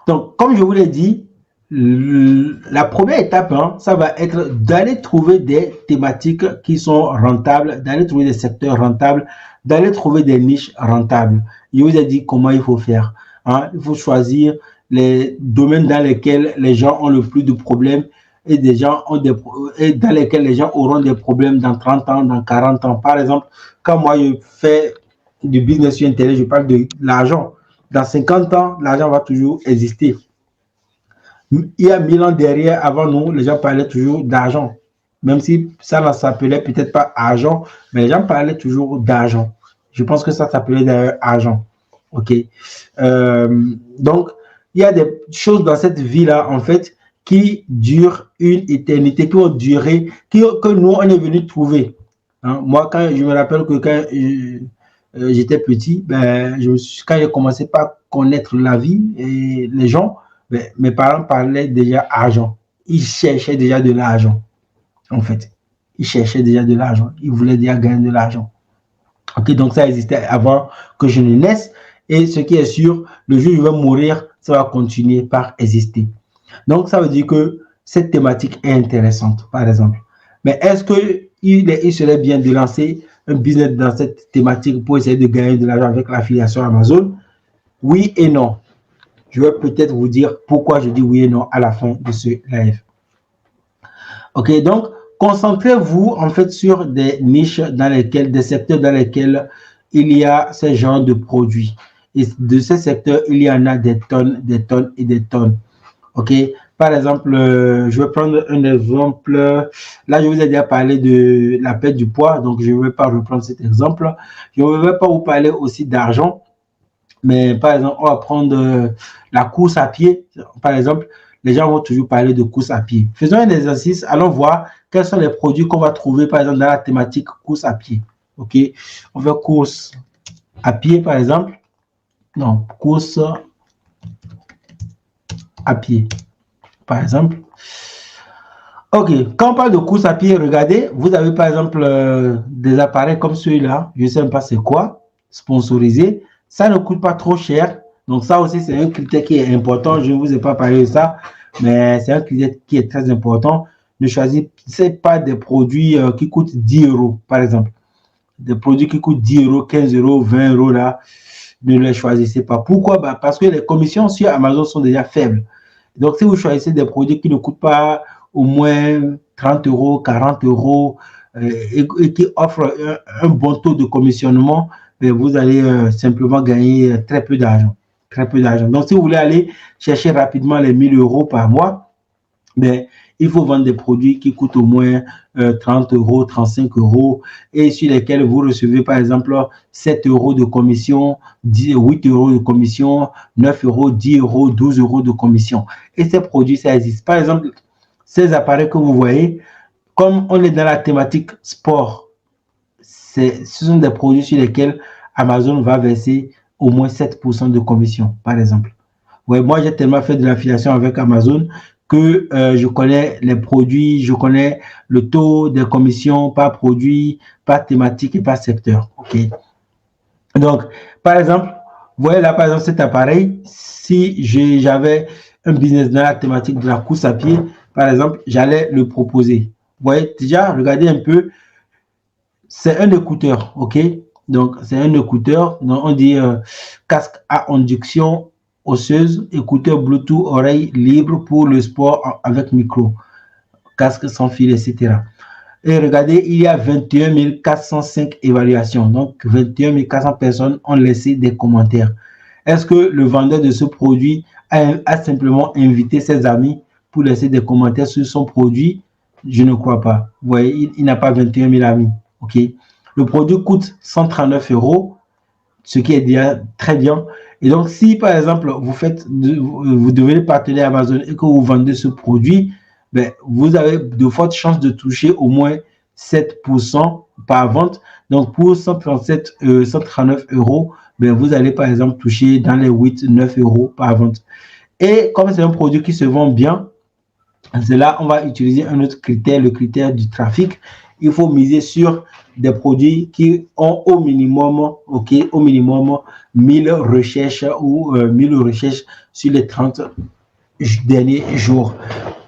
Donc, comme je vous l'ai dit, la première étape, ça va être d'aller trouver des thématiques qui sont rentables, d'aller trouver des secteurs rentables, d'aller trouver des niches rentables. Je vous ai dit comment il faut faire. Il faut choisir les domaines dans lesquels les gens ont le plus de problèmes et dans lesquels les gens auront des problèmes dans 30 ans, dans 40 ans. Par exemple, quand moi je fais du business sur Internet, je parle de l'argent. Dans 50 ans, l'argent va toujours exister. Il y a 1000 ans derrière, avant nous, les gens parlaient toujours d'argent. Même si ça ne s'appelait peut-être pas argent, mais les gens parlaient toujours d'argent. Je pense que ça s'appelait d'ailleurs argent. OK. Donc, il y a des choses dans cette vie-là, en fait, qui durent une éternité, qui ont duré, que nous, on est venu trouver. Moi, quand je me rappelle que quand j'étais petit, quand j'ai commencé par connaître la vie et les gens, mes parents parlaient déjà argent. Ils cherchaient déjà de l'argent, en fait. Ils cherchaient déjà de l'argent. Ils voulaient déjà gagner de l'argent. OK, donc ça existait avant que je ne naisse. Et ce qui est sûr, le jour où je vais mourir, ça va continuer par exister. Donc, ça veut dire que cette thématique est intéressante, par exemple. Mais est-ce qu'il serait bien de lancer un business dans cette thématique pour essayer de gagner de l'argent avec l'affiliation Amazon? Oui et non. Je vais peut-être vous dire pourquoi je dis oui et non à la fin de ce live. OK, donc, concentrez-vous en fait sur des niches dans lesquelles, des secteurs dans lesquels il y a ce genre de produits. Et de ces secteurs, il y en a des tonnes, des tonnes et des tonnes. OK, par exemple, je vais prendre un exemple. Là, je vous ai déjà parlé de la perte du poids, donc je ne vais pas reprendre cet exemple. Je ne vais pas vous parler aussi d'argent, mais par exemple, on va prendre la course à pied. Par exemple, les gens vont toujours parler de course à pied. Faisons un exercice, allons voir quels sont les produits qu'on va trouver, par exemple, dans la thématique course à pied. OK, on fait course à pied, par exemple. Non, course à pied, par exemple. OK, quand on parle de course à pied, regardez, vous avez par exemple des appareils comme celui-là, je ne sais même pas c'est quoi, sponsorisé. Ça ne coûte pas trop cher. Donc ça aussi, c'est un critère qui est important. Je ne vous ai pas parlé de ça, mais c'est un critère qui est très important. Ne choisissez pas des produits qui coûtent 10 €, par exemple. Des produits qui coûtent 10 €, 15 €, 20 € là, ne les choisissez pas. Pourquoi? Parce que les commissions sur Amazon sont déjà faibles. Donc, si vous choisissez des produits qui ne coûtent pas au moins 30 €, 40 € et qui offrent un bon taux de commissionnement, vous allez simplement gagner très peu d'argent. Très peu d'argent. Donc, si vous voulez aller chercher rapidement les 1000 € par mois, il il faut vendre des produits qui coûtent au moins 30 euros, 35 euros et sur lesquels vous recevez par exemple 7 euros de commission, 8 euros de commission, 9 euros, 10 euros, 12 euros de commission. Et ces produits, ça existe. Par exemple, ces appareils que vous voyez, comme on est dans la thématique sport, ce sont des produits sur lesquels Amazon va verser au moins 7% de commission, par exemple. Ouais, moi, j'ai tellement fait de l'affiliation avec Amazon que je connais les produits, je connais le taux de commission par produit, par thématique et par secteur. OK. Donc, par exemple, vous voyez là, par exemple, cet appareil, si j'avais un business dans la thématique de la course à pied, par exemple, j'allais le proposer. Vous voyez, déjà, regardez un peu, c'est un écouteur, OK? Donc, c'est un écouteur, donc on dit casque à induction osseuse, écouteur Bluetooth, oreille libre pour le sport avec micro, casque sans fil, etc. Et regardez, il y a 21 405 évaluations. Donc, 21 400 personnes ont laissé des commentaires. Est-ce que le vendeur de ce produit a simplement invité ses amis pour laisser des commentaires sur son produit? Je ne crois pas. Vous voyez, il n'a pas 21 000 amis. OK. Le produit coûte 139 euros, ce qui est déjà très bien. Et donc, si par exemple, vous devenez partenaire Amazon et que vous vendez ce produit, ben, vous avez de fortes chances de toucher au moins 7% par vente. Donc, pour 139 euros, ben, vous allez par exemple toucher dans les 8-9 euros par vente. Et comme c'est un produit qui se vend bien, c'est là on va utiliser un autre critère, le critère du trafic. Il faut miser sur des produits qui ont au minimum 1000 recherches ou 1000 recherches sur les 30 derniers jours.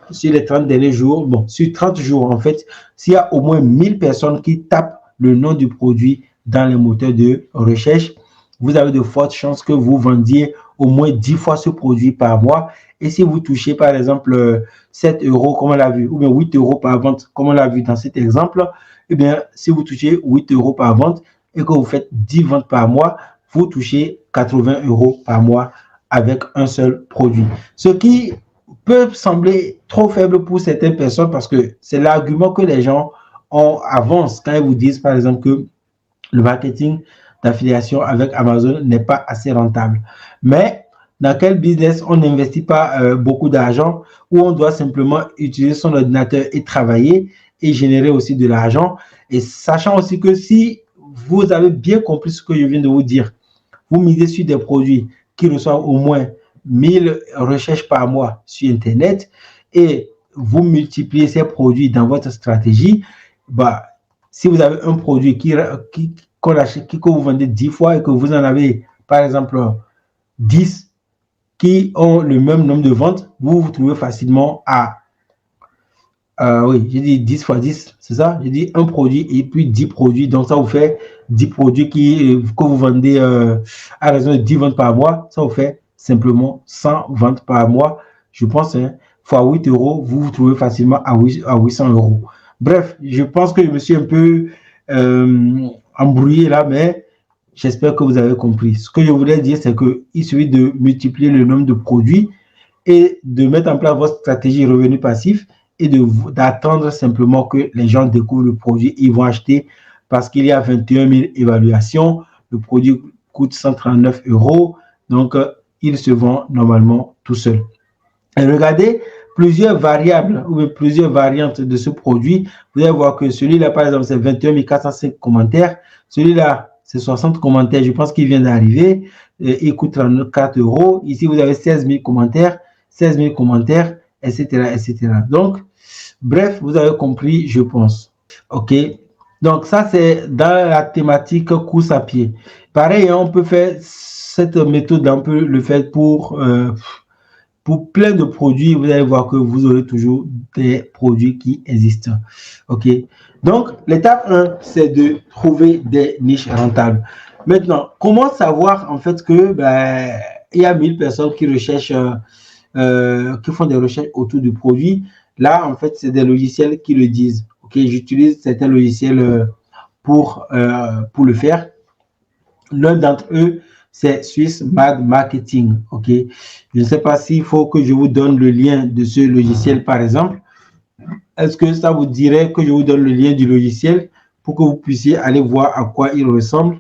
Sur les 30 derniers jours, bon, sur 30 jours, en fait, s'il y a au moins 1000 personnes qui tapent le nom du produit dans les moteurs de recherche, vous avez de fortes chances que vous vendiez au moins 10 fois ce produit par mois. Et si vous touchez, par exemple, 7 euros, comme on l'a vu, ou bien 8 euros par vente, comme on l'a vu dans cet exemple, eh bien, si vous touchez 8 euros par vente et que vous faites 10 ventes par mois, vous touchez 80 euros par mois avec un seul produit. Ce qui peut sembler trop faible pour certaines personnes parce que c'est l'argument que les gens avancent quand ils vous disent, par exemple, que le marketing d'affiliation avec Amazon n'est pas assez rentable. Mais dans quel business on n'investit pas beaucoup d'argent, où on doit simplement utiliser son ordinateur et travailler et générer aussi de l'argent. Et sachant aussi que si vous avez bien compris ce que je viens de vous dire, vous misez sur des produits qui reçoivent au moins 1000 recherches par mois sur Internet et vous multipliez ces produits dans votre stratégie, bah, si vous avez un produit que vous vendez 10 fois et que vous en avez, par exemple, 10 qui ont le même nombre de ventes, vous vous trouvez facilement à oui, j'ai dit 10 fois 10, c'est ça? J'ai dit un produit et puis 10 produits. Donc, ça vous fait 10 produits que vous vendez à raison de 10 ventes par mois. Ça vous fait simplement 100 ventes par mois. Je pense, hein, fois 8 euros, vous vous trouvez facilement à 800 euros. Bref, je pense que je me suis un peu embrouillé là, mais j'espère que vous avez compris. Ce que je voulais dire, c'est qu'il suffit de multiplier le nombre de produits et de mettre en place votre stratégie revenu passif et d'attendre simplement que les gens découvrent le produit. Ils vont acheter parce qu'il y a 21 000 évaluations. Le produit coûte 139 euros. Donc, il se vend normalement tout seul. Et regardez plusieurs variables ou plusieurs variantes de ce produit. Vous allez voir que celui-là, par exemple, c'est 21 405 commentaires. Celui-là, c'est 60 commentaires. Je pense qu'il vient d'arriver. Il coûte 34 euros. Ici, vous avez 16 000 commentaires. 16 000 commentaires, etc., etc. Donc, bref, vous avez compris, je pense. OK. Donc, ça, c'est dans la thématique course à pied. Pareil, on peut faire cette méthode, on peut le faire pour plein de produits. Vous allez voir que vous aurez toujours des produits qui existent. OK. Donc, l'étape 1, c'est de trouver des niches rentables. Maintenant, comment savoir en fait que il y a 1000 personnes qui recherchent qui font des recherches autour du produit. Là, en fait, c'est des logiciels qui le disent. OK, j'utilise certains logiciels pour le faire. L'un d'entre eux, c'est Swiss Mad Marketing. OK, je ne sais pas s'il faut que je vous donne le lien de ce logiciel, par exemple. Est-ce que ça vous dirait que je vous donne le lien du logiciel pour que vous puissiez aller voir à quoi il ressemble?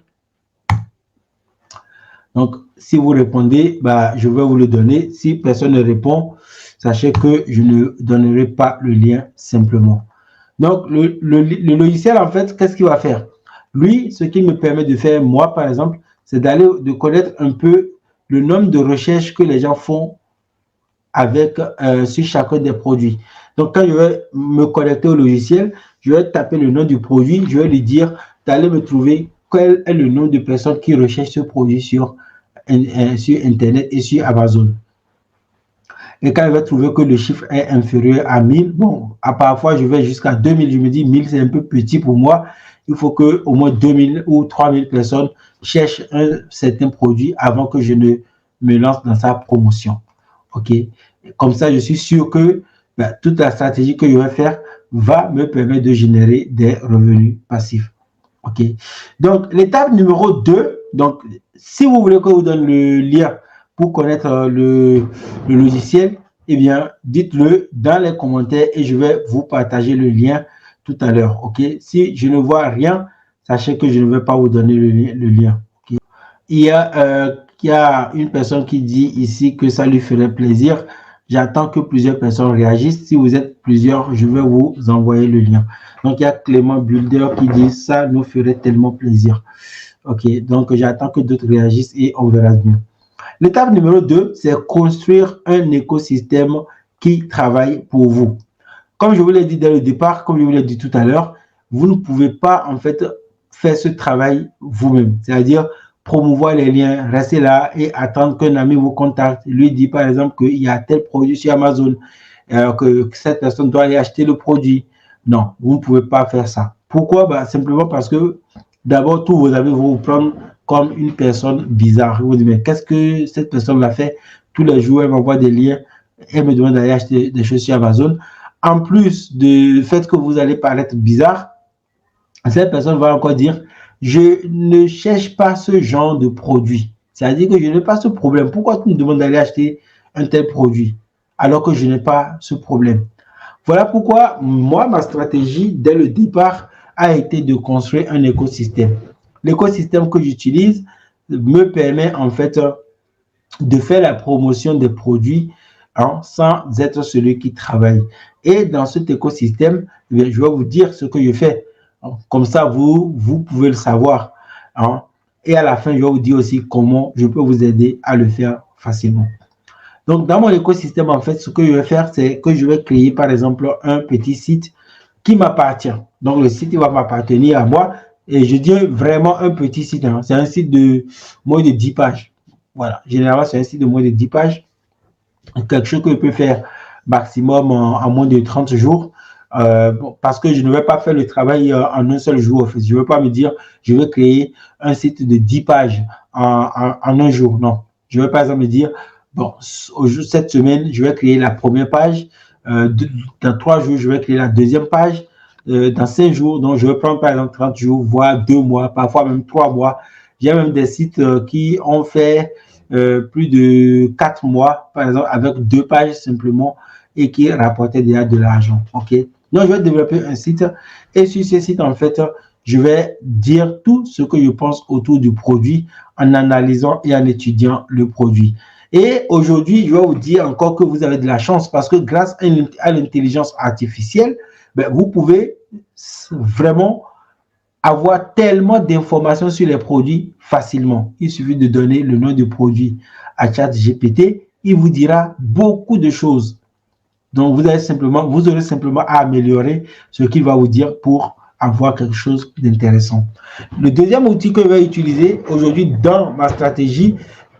Donc, si vous répondez, bah, je vais vous le donner. Si personne ne répond, sachez que je ne donnerai pas le lien simplement. Donc, le logiciel, en fait, qu'est-ce qu'il va faire? Lui, ce qu'il me permet de faire, moi, par exemple, c'est de connaître un peu le nombre de recherches que les gens font avec sur chacun des produits. Donc, quand je vais me connecter au logiciel, je vais taper le nom du produit, je vais lui dire d'aller me trouver quel est le nom de personnes qui recherchent ce produit sur Internet et sur Amazon. Et quand il va trouver que le chiffre est inférieur à 1000, bon, parfois je vais jusqu'à 2000, je me dis 1000 c'est un peu petit pour moi. Il faut que au moins 2000 ou 3000 personnes cherchent un certain produit avant que je ne me lance dans sa promotion. OK? Comme ça, je suis sûr que toute la stratégie que je vais faire va me permettre de générer des revenus passifs. OK? Donc, l'étape numéro 2, donc, si vous voulez que je vous donne le lien pour connaître le logiciel, eh bien, dites-le dans les commentaires et je vais vous partager le lien tout à l'heure. OK? Si je ne vois rien, sachez que je ne vais pas vous donner le lien. Okay? Il y a une personne qui dit ici que ça lui ferait plaisir. J'attends que plusieurs personnes réagissent. Si vous êtes plusieurs, je vais vous envoyer le lien. Donc, il y a Clément Builder qui dit ça nous ferait tellement plaisir. OK, donc j'attends que d'autres réagissent et on verra bien. L'étape numéro 2, c'est construire un écosystème qui travaille pour vous. Comme je vous l'ai dit dès le départ, comme je vous l'ai dit tout à l'heure, vous ne pouvez pas en fait faire ce travail vous-même. C'est-à-dire promouvoir les liens, rester là et attendre qu'un ami vous contacte, lui dit par exemple qu'il y a tel produit sur Amazon, que cette personne doit aller acheter le produit. Non, vous ne pouvez pas faire ça. Pourquoi? Bah, simplement parce que d'abord, tous vos amis vont vous prendre comme une personne bizarre. Vous vous dites, mais qu'est-ce que cette personne l'a fait? Tous les jours, elle m'envoie des liens, elle me demande d'aller acheter des choses sur Amazon. En plus du fait que vous allez paraître bizarre, cette personne va encore dire, je ne cherche pas ce genre de produit. C'est-à-dire que je n'ai pas ce problème. Pourquoi tu me demandes d'aller acheter un tel produit alors que je n'ai pas ce problème? Voilà pourquoi moi, ma stratégie dès le départ a été de construire un écosystème. L'écosystème que j'utilise me permet en fait de faire la promotion des produits sans être celui qui travaille. Et dans cet écosystème, je vais vous dire ce que je fais. Comme ça, vous pouvez le savoir. Et à la fin, je vais vous dire aussi comment je peux vous aider à le faire facilement. Donc, dans mon écosystème, en fait, ce que je vais faire, c'est que je vais créer, par exemple, un petit site qui m'appartient. Donc, le site il va m'appartenir à moi. Et je dis vraiment un petit site. C'est un site de moins de 10 pages. Voilà. Généralement, c'est un site de moins de 10 pages. Quelque chose que je peux faire maximum en moins de 30 jours. Parce que je ne vais pas faire le travail en un seul jour. En fait. Je ne vais pas me dire, je vais créer un site de 10 pages en un jour. Non. Je vais par exemple me dire, bon, cette semaine, je vais créer la première page. Dans 3 jours, je vais créer la deuxième page. Dans 5 jours, donc je vais prendre par exemple 30 jours, voire 2 mois, parfois même 3 mois. J'ai même des sites qui ont fait plus de 4 mois, par exemple, avec 2 pages simplement et qui rapportaient déjà de l'argent. OK? Donc, je vais développer un site et sur ce site, en fait, je vais dire tout ce que je pense autour du produit en analysant et en étudiant le produit. Et aujourd'hui, je vais vous dire encore que vous avez de la chance parce que grâce à l'intelligence artificielle, vous pouvez vraiment avoir tellement d'informations sur les produits facilement. Il suffit de donner le nom du produit à ChatGPT, il vous dira beaucoup de choses. Donc, vous aurez simplement à améliorer ce qu'il va vous dire pour avoir quelque chose d'intéressant. Le deuxième outil que je vais utiliser aujourd'hui dans ma stratégie,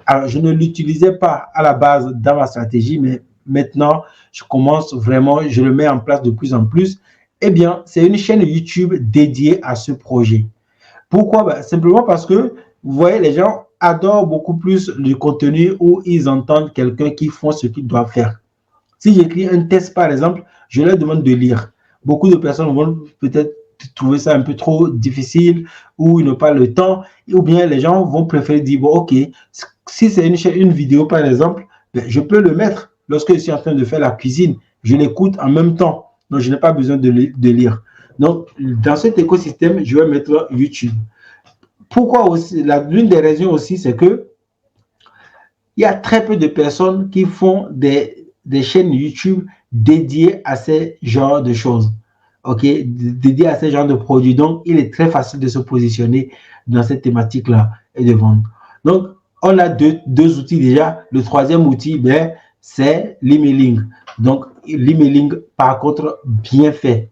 alors je ne l'utilisais pas à la base dans ma stratégie, mais maintenant, je commence vraiment, je le mets en place de plus en plus. Eh bien, c'est une chaîne YouTube dédiée à ce projet. Pourquoi? Simplement parce que, vous voyez, les gens adorent beaucoup plus le contenu où ils entendent quelqu'un qui font ce qu'ils doivent faire. Si j'écris un test, par exemple, je leur demande de lire. Beaucoup de personnes vont peut-être trouver ça un peu trop difficile ou ils n'ont pas le temps ou bien les gens vont préférer dire, bon, ok, si c'est une vidéo, par exemple, je peux le mettre lorsque je suis en train de faire la cuisine. Je l'écoute en même temps. donc je n'ai pas besoin de lire. Donc, dans cet écosystème, je vais mettre YouTube. Pourquoi aussi? L'une des raisons aussi, c'est que il y a très peu de personnes qui font des chaînes YouTube dédiées à ces genres de choses. OK, dédiées à ces genres de produits. Donc, il est très facile de se positionner dans cette thématique-là et de vendre. Donc, on a deux outils déjà. Le troisième outil, ben, c'est l'emailing. Donc, l'emailing, par contre, bien fait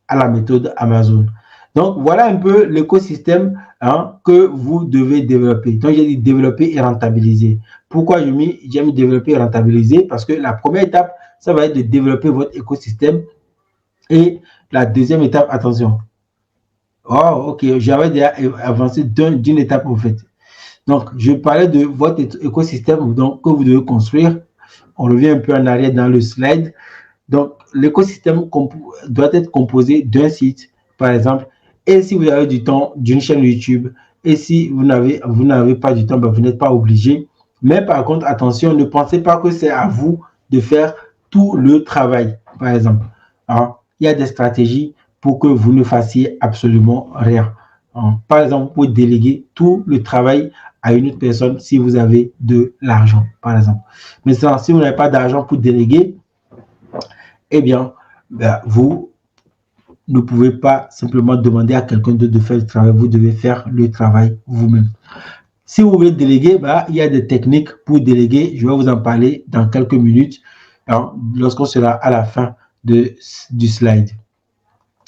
à la méthode Amazon. Donc, voilà un peu l'écosystème que vous devez développer. Donc, j'ai dit développer et rentabiliser. Pourquoi j'ai mis développer et rentabiliser? Parce que la première étape, ça va être de développer votre écosystème. Et la deuxième étape, attention. Oh, ok, j'avais déjà avancé d'une étape en fait. Donc, je parlais de votre écosystème donc, que vous devez construire. On revient un peu en arrière dans le slide. Donc, l'écosystème doit être composé d'un site, par exemple. Et si vous avez du temps, d'une chaîne YouTube. Et si vous n'avez pas du temps, ben vous n'êtes pas obligé. Mais par contre, attention, ne pensez pas que c'est à vous de faire tout le travail, par exemple. Alors, il y a des stratégies pour que vous ne fassiez absolument rien. Alors, par exemple, vous pouvez déléguer tout le travail à une autre personne si vous avez de l'argent, par exemple. Mais si vous n'avez pas d'argent pour déléguer, eh bien, vous ne pouvez pas simplement demander à quelqu'un d'autre de faire le travail. Vous devez faire le travail vous-même. Si vous voulez déléguer, il y a des techniques pour déléguer. Je vais vous en parler dans quelques minutes, lorsqu'on sera à la fin du slide.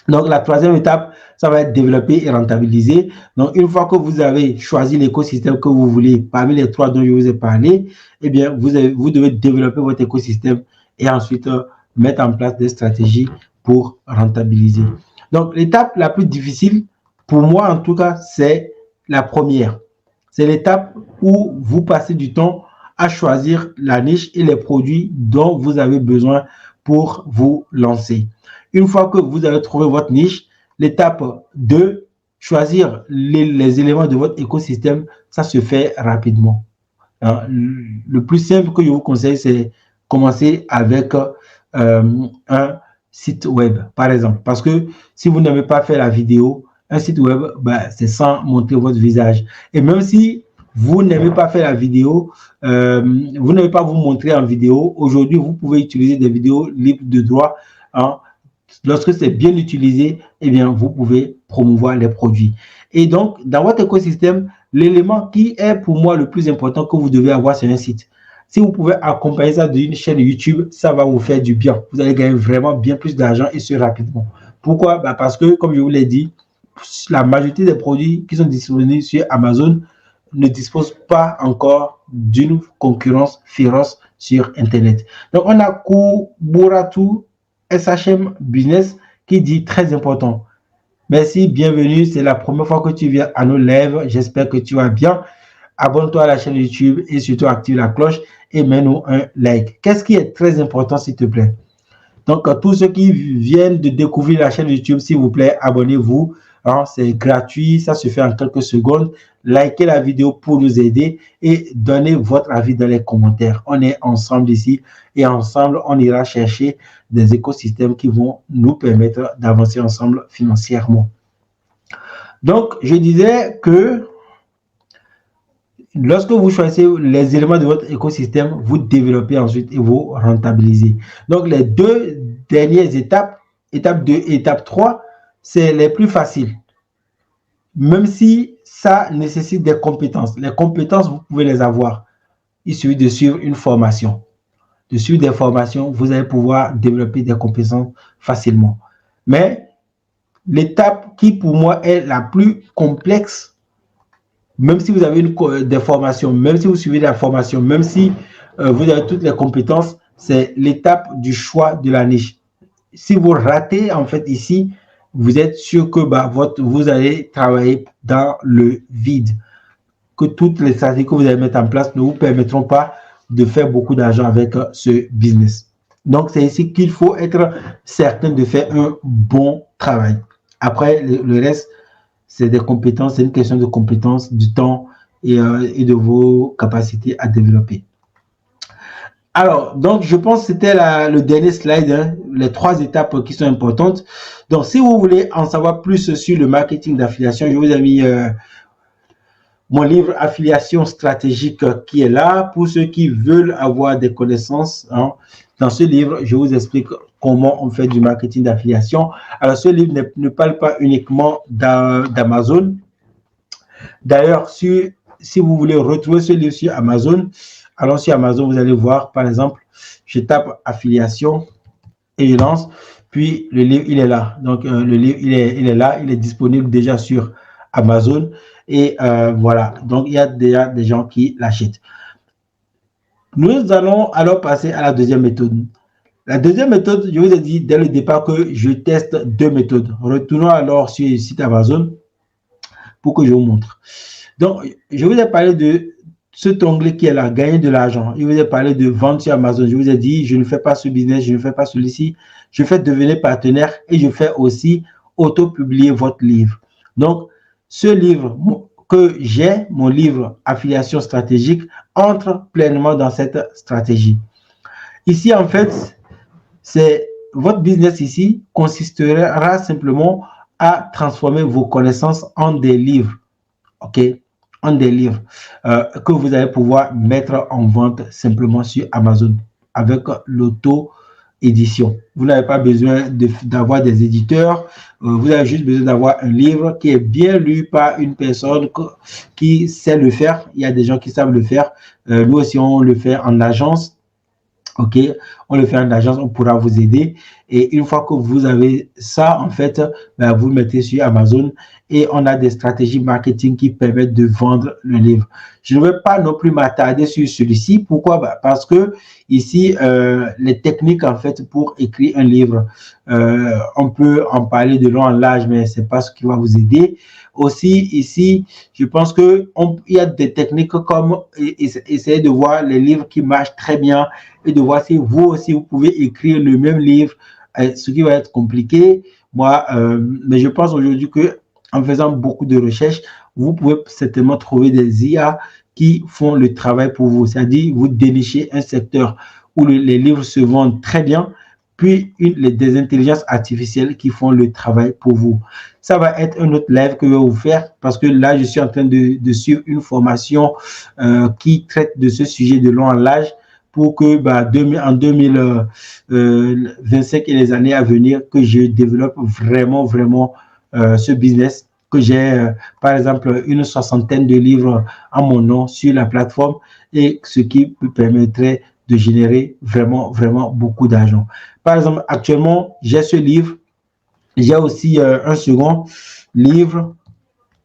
Donc, la troisième étape, ça va être développer et rentabiliser. Donc, une fois que vous avez choisi l'écosystème que vous voulez, parmi les trois dont je vous ai parlé, eh bien, vous devez développer votre écosystème et ensuite mettre en place des stratégies pour rentabiliser. Donc, l'étape la plus difficile, pour moi en tout cas, c'est la première. C'est l'étape où vous passez du temps à choisir la niche et les produits dont vous avez besoin pour vous lancer. Une fois que vous avez trouvé votre niche, l'étape 2, choisir les éléments de votre écosystème, ça se fait rapidement. Le plus simple que je vous conseille, c'est commencer avec un site web, par exemple. Parce que si vous n'avez pas fait la vidéo, un site web, c'est sans montrer votre visage. Et même si vous n'avez pas fait la vidéo, vous n'avez pas vous montrer en vidéo, aujourd'hui, vous pouvez utiliser des vidéos libres de droit. Lorsque c'est bien utilisé, eh bien, vous pouvez promouvoir les produits. Et donc, dans votre écosystème, l'élément qui est pour moi le plus important que vous devez avoir, c'est un site. Si vous pouvez accompagner ça d'une chaîne YouTube, ça va vous faire du bien. Vous allez gagner vraiment bien plus d'argent et ce rapidement. Pourquoi? Parce que, comme je vous l'ai dit, la majorité des produits qui sont disponibles sur Amazon ne disposent pas encore d'une concurrence féroce sur Internet. Donc, on a Kuburatu SHM Business qui dit très important. Merci, bienvenue. C'est la première fois que tu viens à nos lives. J'espère que tu vas bien. Abonne-toi à la chaîne YouTube et surtout active la cloche et mets-nous un like. Qu'est-ce qui est très important, s'il te plaît? Donc, tous ceux qui viennent de découvrir la chaîne YouTube, s'il vous plaît, abonnez-vous. C'est gratuit, ça se fait en quelques secondes. Likez la vidéo pour nous aider et donnez votre avis dans les commentaires. On est ensemble ici et ensemble, on ira chercher des écosystèmes qui vont nous permettre d'avancer ensemble financièrement. Donc, je disais que lorsque vous choisissez les éléments de votre écosystème, vous développez ensuite et vous rentabilisez. Donc, les deux dernières étapes, étape 2 et étape 3, c'est les plus faciles. Même si ça nécessite des compétences. Les compétences, vous pouvez les avoir. Il suffit de suivre une formation. De suivre des formations, vous allez pouvoir développer des compétences facilement. Mais l'étape qui, pour moi, est la plus complexe, même si vous avez des formations, même si vous suivez la formation, même si vous avez toutes les compétences, c'est l'étape du choix de la niche. Si vous ratez, en fait, ici, vous êtes sûr que vous allez travailler dans le vide. Que toutes les stratégies que vous allez mettre en place ne vous permettront pas de faire beaucoup d'argent avec ce business. Donc, c'est ici qu'il faut être certain de faire un bon travail. Après, le reste, c'est des compétences, c'est une question de compétences, du temps et de vos capacités à développer. Alors, donc, je pense que c'était le dernier slide, hein, les 3 étapes qui sont importantes. Donc, si vous voulez en savoir plus sur le marketing d'affiliation, je vous ai mis mon livre Affiliation stratégique qui est là pour ceux qui veulent avoir des connaissances. Hein. Dans ce livre, je vous explique comment on fait du marketing d'affiliation. Alors, ce livre ne parle pas uniquement d'Amazon. D'ailleurs, si vous voulez retrouver ce livre sur Amazon, allons sur Amazon, vous allez voir, par exemple, je tape affiliation et je lance, puis le livre, il est là. Donc, le livre, il est là, il est disponible déjà sur Amazon. Et voilà, donc il y a déjà des gens qui l'achètent. Nous allons alors passer à la deuxième méthode. La deuxième méthode, je vous ai dit dès le départ que je teste 2 méthodes. Retournons alors sur le site Amazon pour que je vous montre. Donc, je vous ai parlé de cet onglet qui est là, gagner de l'argent. Je vous ai parlé de vendre sur Amazon. Je vous ai dit, je ne fais pas ce business, je ne fais pas celui-ci. Je fais devenir partenaire et je fais aussi auto-publier votre livre. Donc, ce livre que j'ai, mon livre Affiliation stratégique, entre pleinement dans cette stratégie. Ici, en fait, c'est votre business ici consistera simplement à transformer vos connaissances en des livres. OK? En des livres que vous allez pouvoir mettre en vente simplement sur Amazon avec l'auto-édition. Vous n'avez pas besoin d'avoir des éditeurs. Vous avez juste besoin d'avoir un livre qui est bien lu par une personne qui sait le faire. Il y a des gens qui savent le faire. Nous aussi, on le fait en agence. OK, on le fait en agence, on pourra vous aider. Et une fois que vous avez ça, en fait, ben, vous le mettez sur Amazon et on a des stratégies marketing qui permettent de vendre le livre. Je ne vais pas non plus m'attarder sur celui-ci. Pourquoi? Ben, parce que ici, les techniques, en fait, pour écrire un livre, on peut en parler de long en large, mais ce n'est pas ce qui va vous aider. Aussi, ici, je pense qu'il y a des techniques comme essayer de voir les livres qui marchent très bien et de voir si vous aussi, vous pouvez écrire le même livre, ce qui va être compliqué. Moi, mais je pense aujourd'hui qu'en faisant beaucoup de recherches, vous pouvez certainement trouver des IA qui font le travail pour vous. C'est-à-dire, vous dénichez un secteur où les livres se vendent très bien, puis des intelligences artificielles qui font le travail pour vous. Ça va être un autre live que je vais vous faire parce que là, je suis en train de suivre une formation qui traite de ce sujet de long en large pour que en 2025 et les années à venir, que je développe vraiment ce business, que j'ai par exemple une 60aine de livres à mon nom sur la plateforme et ce qui me permettrait de générer vraiment beaucoup d'argent. Par exemple, actuellement, j'ai ce livre. J'ai aussi un second livre,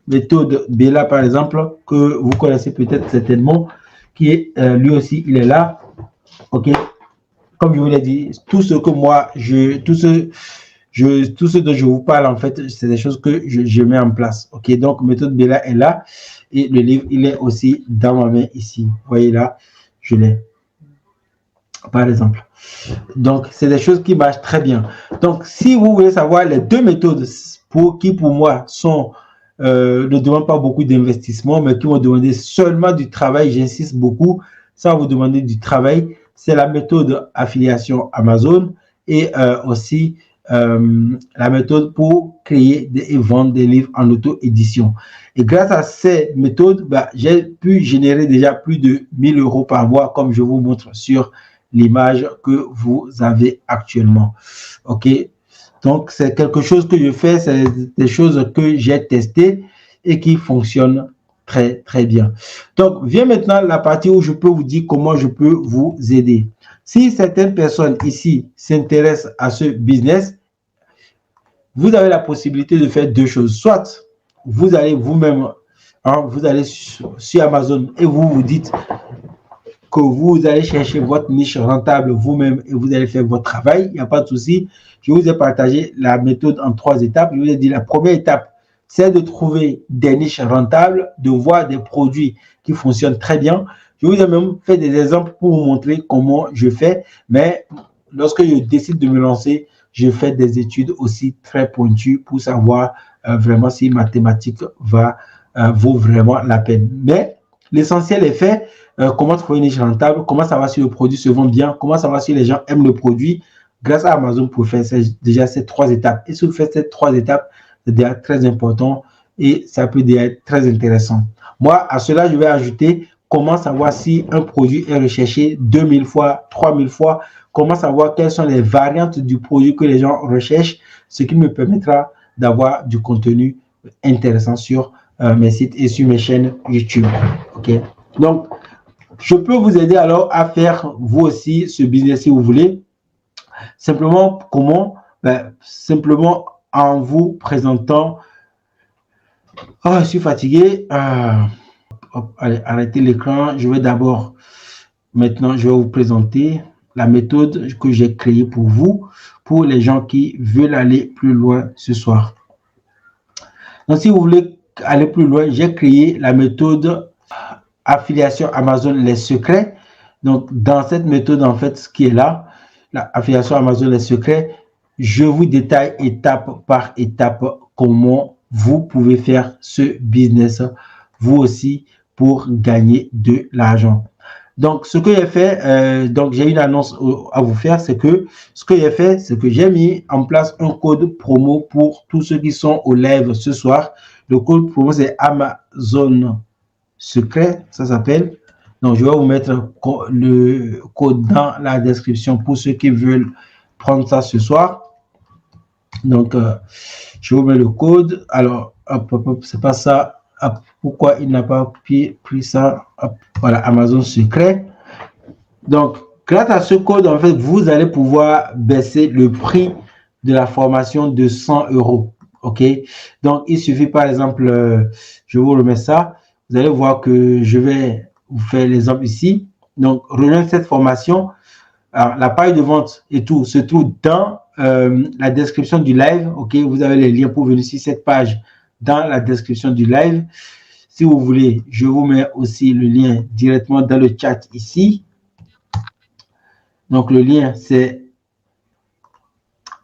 méthode Bella par exemple, que vous connaissez peut-être certainement, qui est lui aussi, il est là. OK? Comme je vous l'ai dit, tout ce que moi, tout ce dont je vous parle, en fait, c'est des choses que je mets en place. OK? Donc, méthode Bella est là. Et le livre, il est aussi dans ma main ici. Vous voyez là, je l'ai. Par exemple. Donc, c'est des choses qui marchent très bien. Donc, si vous voulez savoir les 2 méthodes qui, pour moi, ne demandent pas beaucoup d'investissement, mais qui vont demander seulement du travail, j'insiste beaucoup, ça va vous demander du travail, c'est la méthode affiliation Amazon et aussi la méthode pour créer et vendre des livres en auto-édition. Et grâce à ces méthodes, j'ai pu générer déjà plus de 1 000 € par mois, comme je vous montre sur l'image que vous avez actuellement. OK? Donc, c'est quelque chose que je fais, c'est des choses que j'ai testées et qui fonctionnent très bien. Donc, vient maintenant la partie où je peux vous dire comment je peux vous aider. Si certaines personnes ici s'intéressent à ce business, vous avez la possibilité de faire 2 choses. Soit vous allez vous-même, vous allez sur Amazon et vous vous dites que vous allez chercher votre niche rentable vous-même et vous allez faire votre travail, il n'y a pas de souci. Je vous ai partagé la méthode en 3 étapes. Je vous ai dit la première étape, c'est de trouver des niches rentables, de voir des produits qui fonctionnent très bien. Je vous ai même fait des exemples pour vous montrer comment je fais, mais lorsque je décide de me lancer, je fais des études aussi très pointues pour savoir vraiment si mathématiques vaut vraiment la peine. Mais l'essentiel est fait. comment trouver une niche rentable, comment savoir si le produit se vend bien, comment savoir si les gens aiment le produit. Grâce à Amazon, vous pouvez faire déjà ces 3 étapes. Et si vous faites ces 3 étapes, c'est déjà très important et ça peut déjà être très intéressant. Moi, à cela, je vais ajouter comment savoir si un produit est recherché 2000 fois, 3000 fois, comment savoir quelles sont les variantes du produit que les gens recherchent, ce qui me permettra d'avoir du contenu intéressant sur mes sites et sur mes chaînes YouTube. OK? Donc, je peux vous aider alors à faire vous aussi ce business si vous voulez. Simplement, comment? Simplement en vous présentant. Oh, je suis fatigué. Allez, arrêtez l'écran. Je vais d'abord, maintenant, je vais vous présenter la méthode que j'ai créée pour vous, pour les gens qui veulent aller plus loin ce soir. Donc, si vous voulez aller plus loin, j'ai créé la méthode affiliation Amazon les secrets. Donc, dans cette méthode, en fait, ce qui est là, la affiliation Amazon les secrets, je vous détaille étape par étape comment vous pouvez faire ce business, vous aussi, pour gagner de l'argent. Donc, ce que j'ai fait, donc j'ai une annonce à vous faire, c'est que ce que j'ai fait, c'est que j'ai mis en place un code promo pour tous ceux qui sont au live ce soir. Le code promo, c'est Amazon secret, ça s'appelle. Donc, je vais vous mettre le code dans la description pour ceux qui veulent prendre ça ce soir. Donc, je vous mets le code. Alors, c'est pas ça. Hop, pourquoi il n'a pas pris ça? Hop, voilà, Amazon secret. Donc, grâce à ce code, en fait, vous allez pouvoir baisser le prix de la formation de 100 €. OK? Donc, il suffit, par exemple, je vous remets ça. Vous allez voir que je vais vous faire l'exemple ici. Donc, rejoindre cette formation. Alors, la page de vente et tout se trouve dans la description du live. OK? Vous avez les liens pour venir sur cette page dans la description du live. Si vous voulez, je vous mets aussi le lien directement dans le chat ici. Donc, le lien, c'est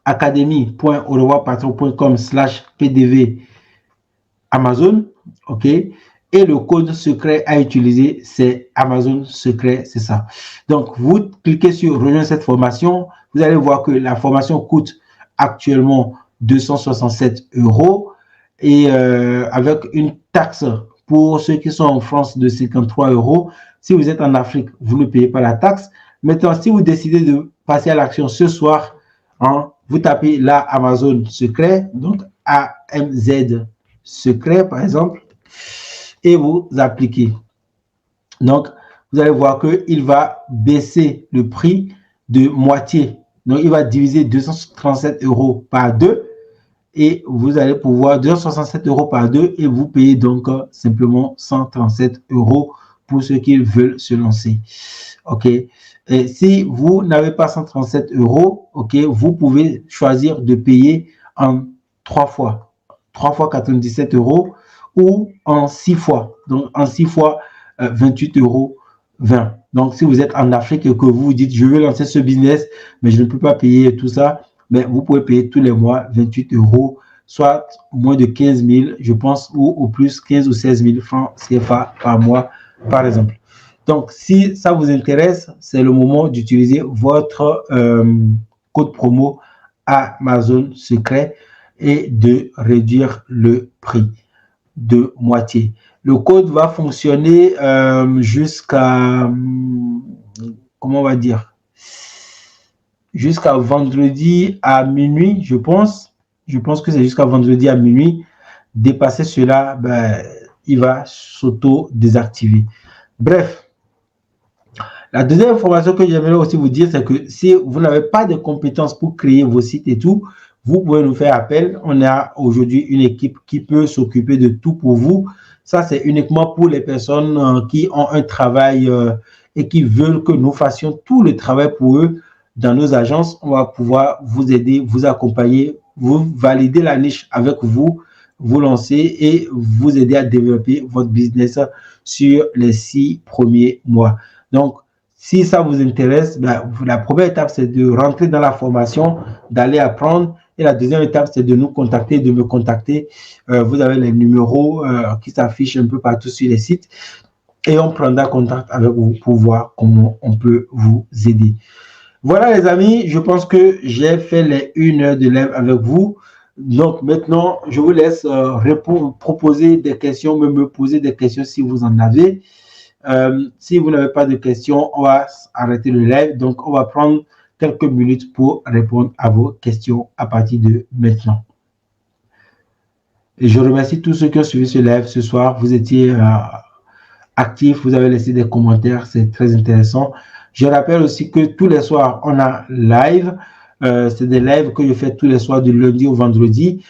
academy.aurevoirpatron.com/pdv Amazon. OK? Et le code secret à utiliser, c'est Amazon secret, c'est ça. Donc, vous cliquez sur rejoindre cette formation. Vous allez voir que la formation coûte actuellement 267 € et avec une taxe pour ceux qui sont en France de 53 €. Si vous êtes en Afrique, vous ne payez pas la taxe. Maintenant, si vous décidez de passer à l'action ce soir, hein, vous tapez là Amazon secret, donc AMZ secret par exemple, et vous appliquez. Donc, vous allez voir qu'il va baisser le prix de moitié. Donc, il va diviser 237 € par 2 et vous allez pouvoir 267 € par 2 et vous payez donc simplement 137 € pour ceux qui veulent se lancer. OK. Et si vous n'avez pas 137 €, OK, vous pouvez choisir de payer en 3 fois. 3 fois 97 € ou en 6 fois. Donc, en 6 fois, 28,20 €. Donc, si vous êtes en Afrique et que vous vous dites, je veux lancer ce business, mais je ne peux pas payer tout ça, mais vous pouvez payer tous les mois 28 €, soit moins de 15 000, je pense, ou au plus 15 ou 16 000 francs CFA par mois, par exemple. Donc, si ça vous intéresse, c'est le moment d'utiliser votre code promo Amazon secret et de réduire le prix de moitié. Le code va fonctionner jusqu'à, comment on va dire, jusqu'à vendredi à minuit, je pense. Je pense que c'est jusqu'à vendredi à minuit. Dépasser cela, ben, il va s'auto-désactiver. Bref, la deuxième information que j'aimerais aussi vous dire, c'est que si vous n'avez pas de compétences pour créer vos sites et tout, vous pouvez nous faire appel. On a aujourd'hui une équipe qui peut s'occuper de tout pour vous. Ça, c'est uniquement pour les personnes qui ont un travail et qui veulent que nous fassions tout le travail pour eux dans nos agences. On va pouvoir vous aider, vous accompagner, vous valider la niche avec vous, vous lancer et vous aider à développer votre business sur les 6 premiers mois. Donc, si ça vous intéresse, ben, la première étape, c'est de rentrer dans la formation, d'aller apprendre. Et la deuxième étape, c'est de nous contacter, de me contacter. Vous avez les numéros qui s'affichent un peu partout sur les sites. et on prendra contact avec vous pour voir comment on peut vous aider. Voilà les amis, je pense que j'ai fait les 1 heure de live avec vous. Donc maintenant, je vous laisse proposer des questions, me poser des questions si vous en avez. Si vous n'avez pas de questions, on va arrêter le live. Donc, on va prendre quelques minutes pour répondre à vos questions à partir de maintenant. Et je remercie tous ceux qui ont suivi ce live ce soir. Vous étiez actifs, vous avez laissé des commentaires, c'est très intéressant. Je rappelle aussi que tous les soirs, on a live. C'est des lives que je fais tous les soirs du lundi au vendredi.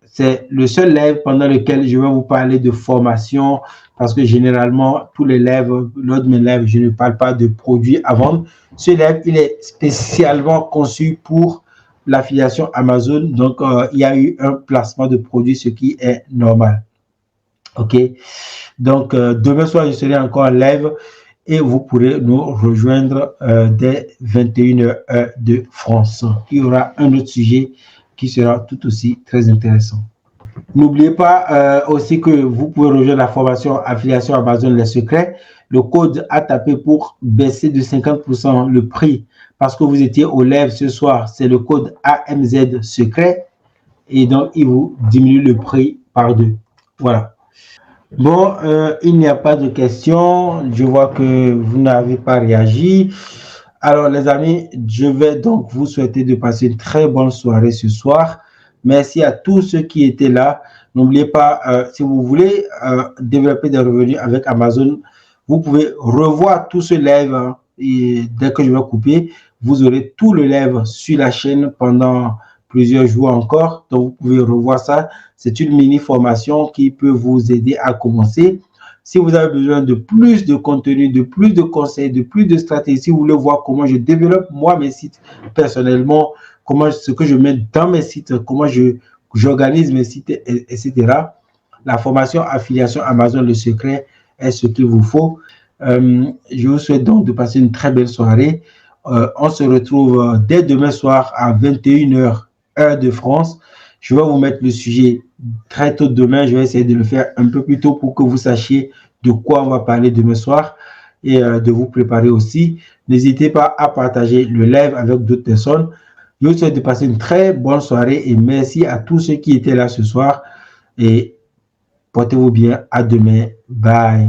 C'est le seul live pendant lequel je vais vous parler de formation parce que généralement, tous les lives, lors de mes lives, je ne parle pas de produits à vendre. Ce live, il est spécialement conçu pour l'affiliation Amazon. Donc, il y a eu un placement de produits, ce qui est normal. OK. Donc, demain soir, je serai encore en live et vous pourrez nous rejoindre dès 21h de France. Il y aura un autre sujet qui sera tout aussi très intéressant. N'oubliez pas aussi que vous pouvez rejoindre la formation affiliation Amazon les secrets. Le code à taper pour baisser de 50% le prix parce que vous étiez au live ce soir, c'est le code AMZ secret et donc il vous diminue le prix par 2. Voilà. Bon, il n'y a pas de questions. Je vois que vous n'avez pas réagi. Alors, les amis, je vais donc vous souhaiter de passer une très bonne soirée ce soir. Merci à tous ceux qui étaient là. N'oubliez pas, si vous voulez développer des revenus avec Amazon, vous pouvez revoir tout ce live et dès que je vais couper, vous aurez tout le live sur la chaîne pendant plusieurs jours encore. Donc, vous pouvez revoir ça. C'est une mini formation qui peut vous aider à commencer. Si vous avez besoin de plus de contenu, de plus de conseils, de plus de stratégies, si vous voulez voir comment je développe moi mes sites personnellement, comment ce que je mets dans mes sites, comment j'organise mes sites, etc. La formation affiliation Amazon le secret est ce qu'il vous faut. Je vous souhaite donc de passer une très belle soirée. On se retrouve dès demain soir à 21h heure de France. Je vais vous mettre le sujet très tôt demain. Je vais essayer de le faire un peu plus tôt pour que vous sachiez de quoi on va parler demain soir et de vous préparer aussi. N'hésitez pas à partager le live avec d'autres personnes. Je vous souhaite de passer une très bonne soirée et merci à tous ceux qui étaient là ce soir et portez-vous bien. À demain. Bye.